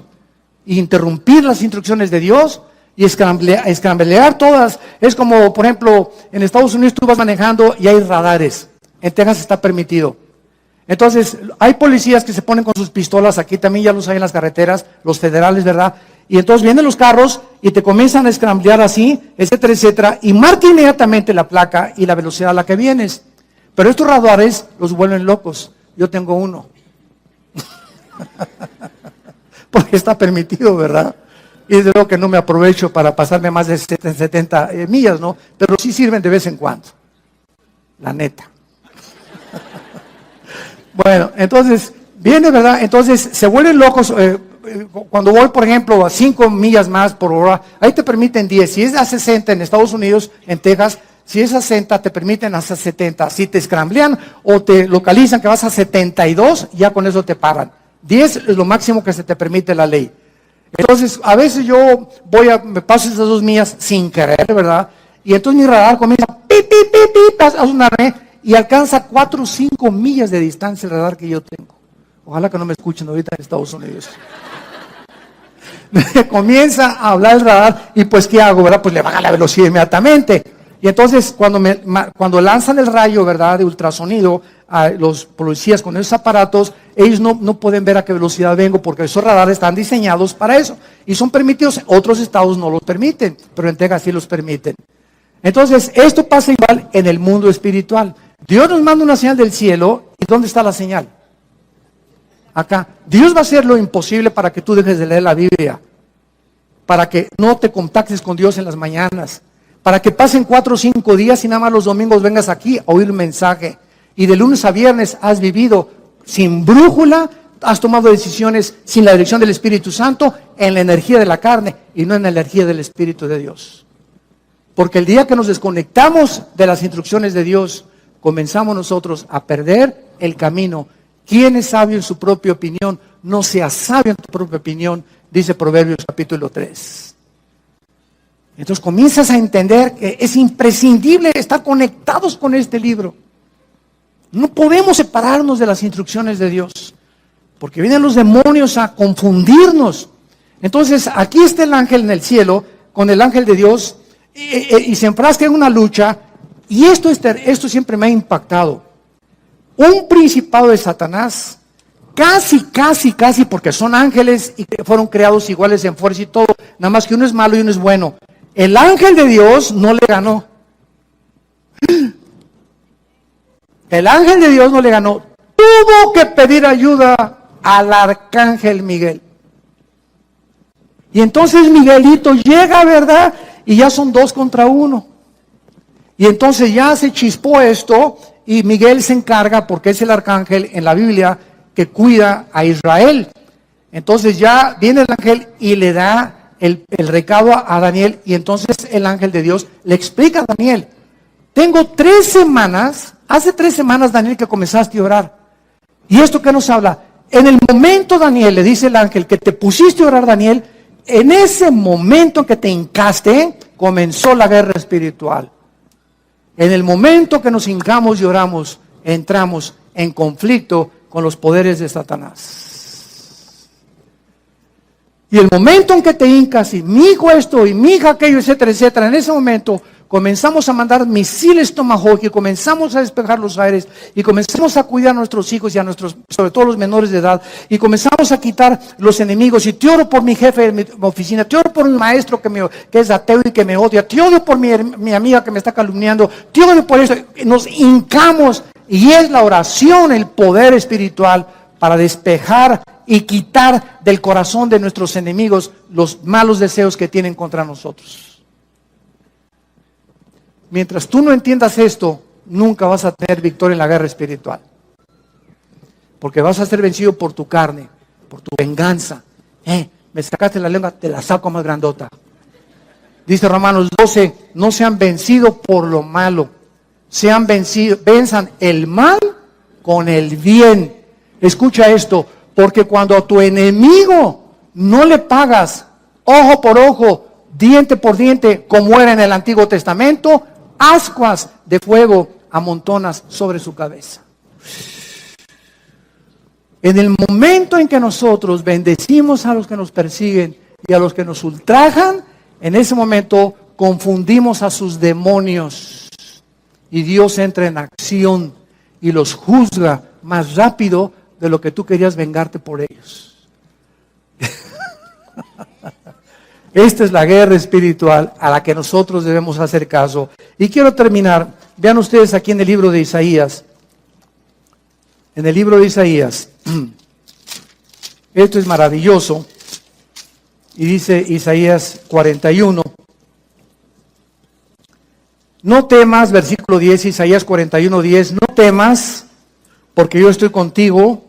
e interrumpir las instrucciones de Dios y escramblear todas. Es como, por ejemplo, en Estados Unidos tú vas manejando y hay radares. En Texas está permitido. Entonces, hay policías que se ponen con sus pistolas, aquí también ya los hay en las carreteras, los federales, ¿verdad? Y entonces vienen los carros y te comienzan a escramblear así, etcétera, etcétera, y marca inmediatamente la placa y la velocidad a la que vienes. Pero estos radares los vuelven locos. Yo tengo uno. Porque está permitido, ¿verdad? Y desde luego que no me aprovecho para pasarme más de 70 millas, ¿no? Pero sí sirven de vez en cuando. La neta. Bueno, entonces, viene, ¿verdad? Entonces, se vuelven locos. Cuando voy, por ejemplo, a 5 millas más por hora, ahí te permiten 10. Si es a 60 en Estados Unidos, en Texas, si es a 60, te permiten hasta 70. Si te escramblean o te localizan que vas a 72, ya con eso te paran. 10 es lo máximo que se te permite la ley. Entonces, a veces yo me paso esas 2 millas sin querer, ¿verdad? Y entonces mi radar comienza a sonarme y alcanza 4 o 5 millas de distancia el radar que yo tengo. Ojalá que no me escuchen ahorita en Estados Unidos. Comienza a hablar el radar y pues ¿qué hago, verdad? Pues le baja la velocidad inmediatamente. Y entonces cuando lanzan el rayo, ¿verdad?, de ultrasonido a los policías con esos aparatos, ellos no pueden ver a qué velocidad vengo porque esos radares están diseñados para eso y son permitidos. Otros estados no los permiten, pero en Texas sí los permiten. Entonces esto pasa igual en el mundo espiritual. Dios nos manda una señal del cielo. ¿Y dónde está la señal? Acá. Dios va a hacer lo imposible para que tú dejes de leer la Biblia, para que no te contactes con Dios en las mañanas, para que pasen 4 o 5 días y nada más los domingos vengas aquí a oír un mensaje. Y de lunes a viernes has vivido sin brújula, has tomado decisiones sin la dirección del Espíritu Santo, en la energía de la carne y no en la energía del Espíritu de Dios. Porque el día que nos desconectamos de las instrucciones de Dios, comenzamos nosotros a perder el camino. ¿Quién es sabio en su propia opinión? No seas sabio en tu propia opinión, dice Proverbios capítulo 3. Entonces comienzas a entender que es imprescindible estar conectados con este libro. No podemos separarnos de las instrucciones de Dios, porque vienen los demonios a confundirnos. Entonces aquí está el ángel en el cielo, con el ángel de Dios, y se enfrasca en una lucha, y esto siempre me ha impactado. Un principado de Satanás, casi, porque son ángeles y fueron creados iguales en fuerza y todo, nada más que uno es malo y uno es bueno. El ángel de Dios no le ganó. El ángel de Dios no le ganó. Tuvo que pedir ayuda al arcángel Miguel. Y entonces Miguelito llega, ¿verdad? Y ya son 2 contra 1. Y entonces ya se chispó esto y Miguel se encarga, porque es el arcángel en la Biblia que cuida a Israel. Entonces ya viene el ángel y le da el recado a Daniel, y entonces el ángel de Dios le explica a Daniel: tengo 3 semanas, hace 3 semanas, Daniel, que comenzaste a orar. ¿Y esto qué nos habla? En el momento, Daniel, le dice el ángel, que te pusiste a orar, Daniel, en ese momento que te hincaste, comenzó la guerra espiritual. En el momento que nos hincamos y oramos, entramos en conflicto con los poderes de Satanás. Y el momento en que te hincas y mi hijo esto y mi hija aquello, etcétera, etcétera, en ese momento comenzamos a mandar misiles Tomahawk y comenzamos a despejar los aires y comenzamos a cuidar a nuestros hijos y a nuestros, sobre todo los menores de edad, y comenzamos a quitar los enemigos. Y te oro por mi jefe de mi oficina, te oro por mi maestro que es ateo y que me odia, te oro por mi amiga que me está calumniando, te oro por eso. Nos hincamos, y es la oración el poder espiritual para despejar y quitar del corazón de nuestros enemigos los malos deseos que tienen contra nosotros. Mientras tú no entiendas esto, nunca vas a tener victoria en la guerra espiritual. Porque vas a ser vencido por tu carne, por tu venganza. Me sacaste la lengua, te la saco más grandota. Dice Romanos 12, no sean vencidos por lo malo. Venzan el mal con el bien. Escucha esto. Porque cuando a tu enemigo no le pagas ojo por ojo, diente por diente, como era en el Antiguo Testamento, ascuas de fuego amontonas sobre su cabeza. En el momento en que nosotros bendecimos a los que nos persiguen y a los que nos ultrajan, en ese momento confundimos a sus demonios. Y Dios entra en acción y los juzga más rápido de lo que tú querías vengarte por ellos. Esta es la guerra espiritual a la que nosotros debemos hacer caso. Y quiero terminar, vean ustedes aquí en el libro de Isaías. En el libro de Isaías, esto es maravilloso. Y dice Isaías 41. No temas, versículo 10, Isaías 41, 10. No temas, porque yo estoy contigo.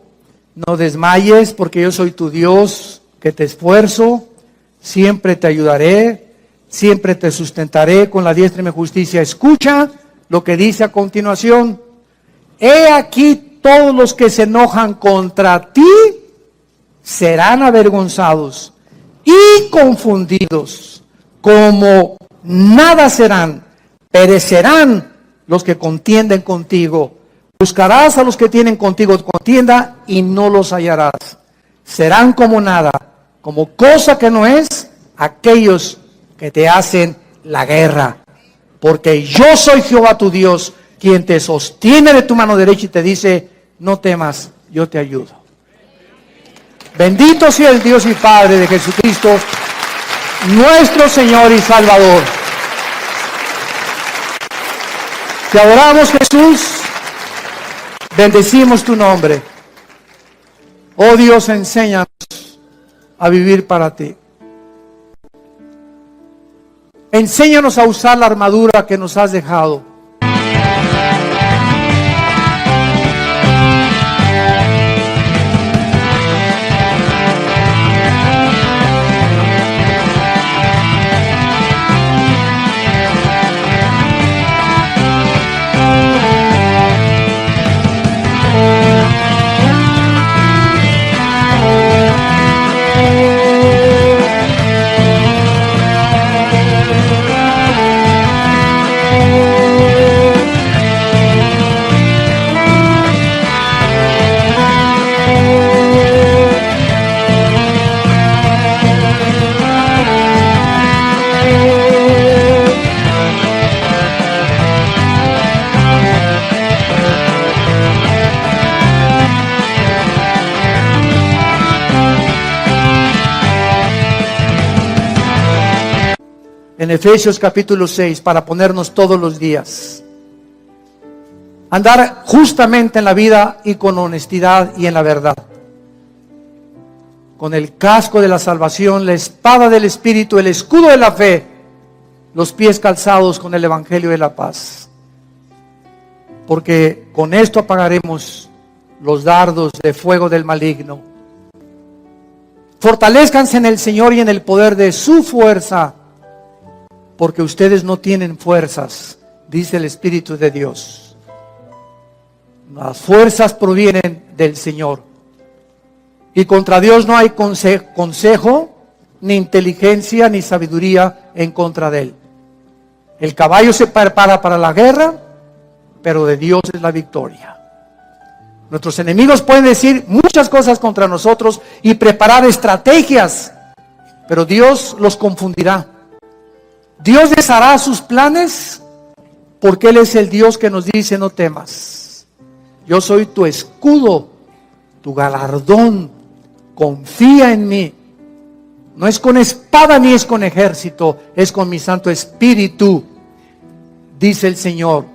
No desmayes, porque yo soy tu Dios, que te esfuerzo, siempre te ayudaré, siempre te sustentaré con la diestra de mi justicia. Escucha lo que dice a continuación. He aquí, todos los que se enojan contra ti serán avergonzados, y confundidos, como nada serán, perecerán los que contienden contigo. Buscarás a los que tienen contigo contienda y no los hallarás. Serán como nada, como cosa que no es, aquellos que te hacen la guerra. Porque yo soy Jehová tu Dios, quien te sostiene de tu mano derecha y te dice, no temas, yo te ayudo. Bendito sea el Dios y Padre de Jesucristo, nuestro Señor y Salvador. Te adoramos, Jesús. Bendecimos tu nombre. Oh Dios, enséñanos a vivir para ti. Enséñanos a usar la armadura que nos has dejado. En Efesios capítulo 6, para ponernos todos los días. Andar justamente en la vida y con honestidad y en la verdad. Con el casco de la salvación, la espada del Espíritu, el escudo de la fe, los pies calzados con el Evangelio de la paz. Porque con esto apagaremos los dardos de fuego del maligno. Fortalezcanse en el Señor y en el poder de su fuerza, porque ustedes no tienen fuerzas, dice el Espíritu de Dios. Las fuerzas provienen del Señor. Y contra Dios no hay consejo, ni inteligencia, ni sabiduría en contra de Él. El caballo se prepara para la guerra, pero de Dios es la victoria. Nuestros enemigos pueden decir muchas cosas contra nosotros y preparar estrategias, pero Dios los confundirá. Dios deshará sus planes porque Él es el Dios que nos dice no temas. Yo soy tu escudo, tu galardón. Confía en mí. No es con espada ni es con ejército, es con mi Santo Espíritu, dice el Señor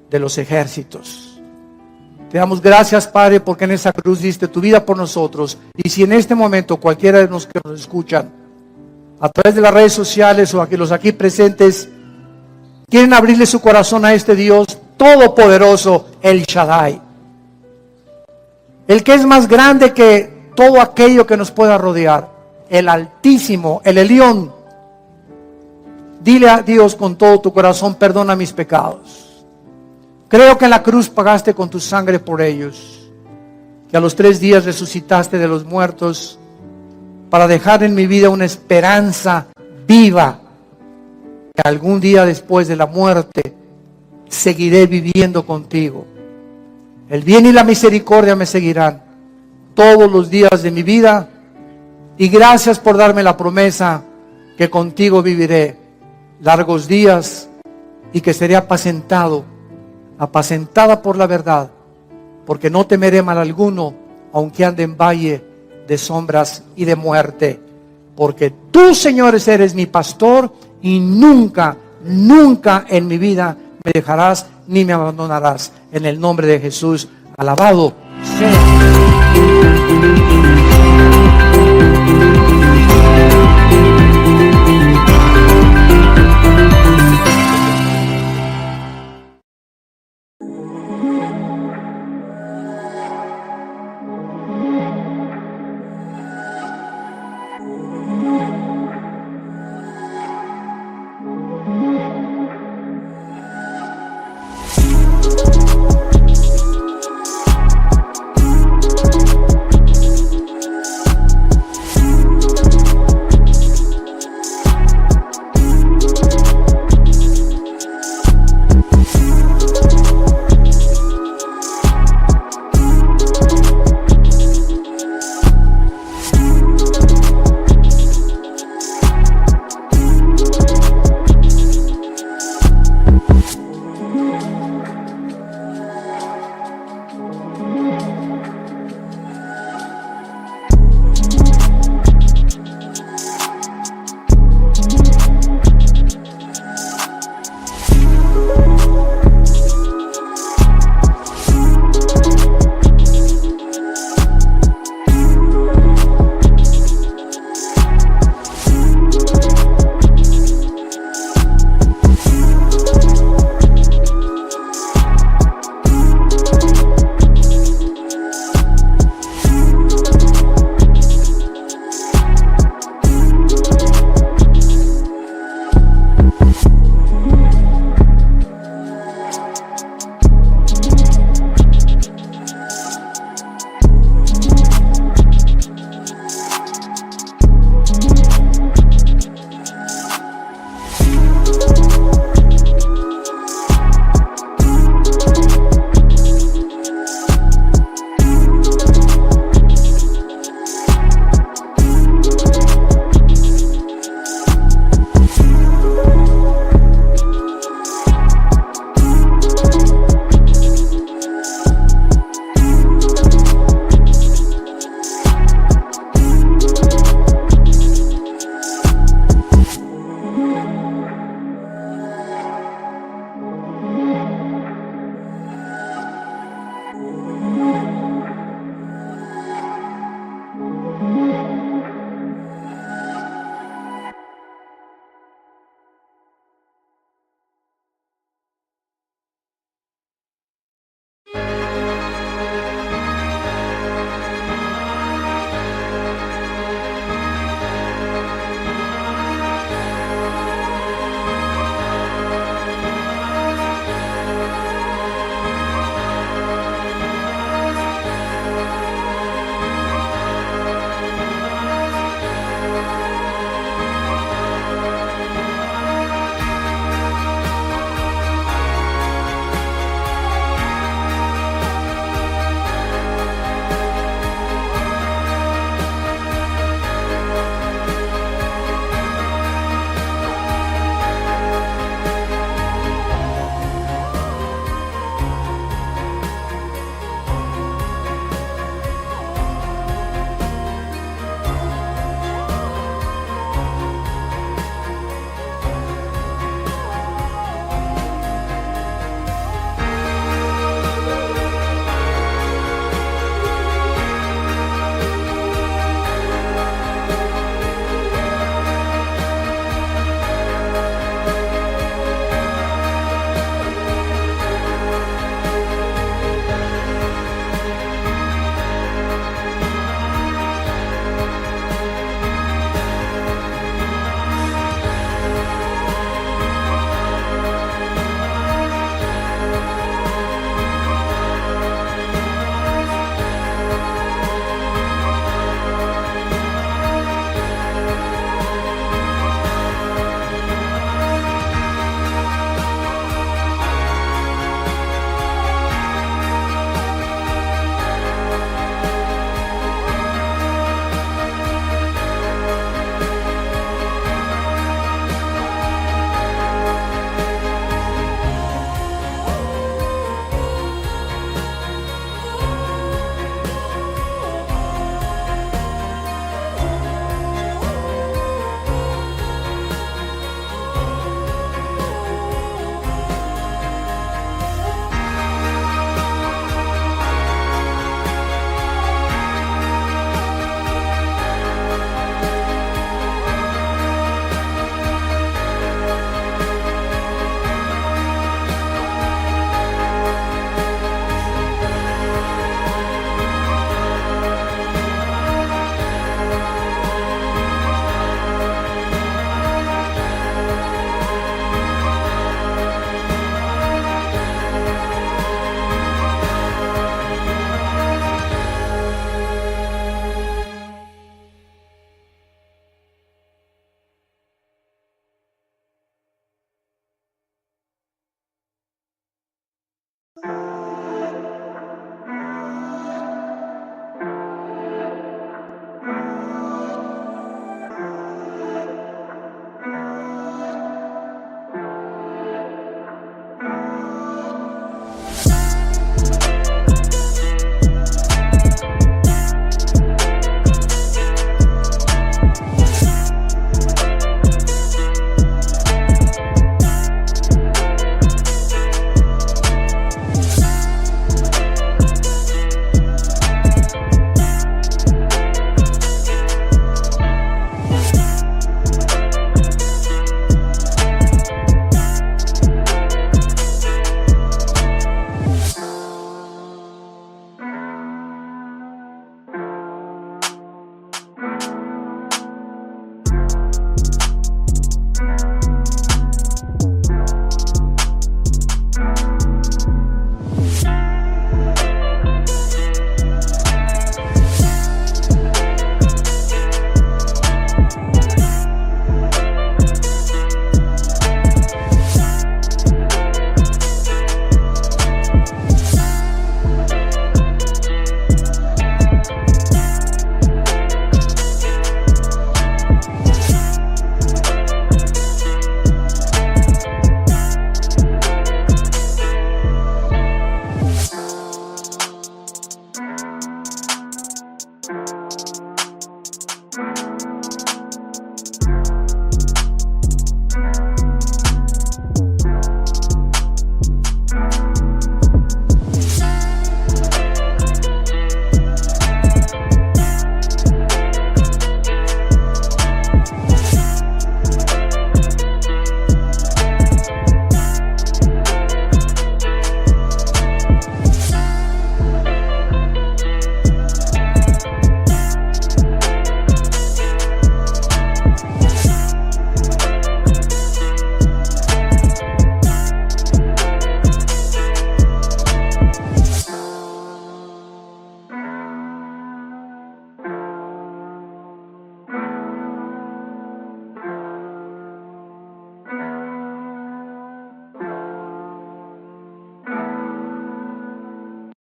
de los ejércitos. Te damos gracias, Padre, porque en esa cruz diste tu vida por nosotros. Y si en este momento cualquiera de los que nos escuchan a través de las redes sociales o aquí, los aquí presentes, quieren abrirle su corazón a este Dios todopoderoso, el Shaddai, el que es más grande que todo aquello que nos pueda rodear, el Altísimo, el Elión. Dile a Dios con todo tu corazón, perdona mis pecados. Creo que en la cruz pagaste con tu sangre por ellos, que a los 3 días resucitaste de los muertos, para dejar en mi vida una esperanza viva, que algún día después de la muerte seguiré viviendo contigo. El bien y la misericordia me seguirán todos los días de mi vida, y gracias por darme la promesa que contigo viviré largos días y que seré apacentada por la verdad, porque no temeré mal alguno, aunque ande en valle de sombras y de muerte, porque tú, Señor, eres mi pastor y nunca, nunca en mi vida me dejarás ni me abandonarás. En el nombre de Jesús, alabado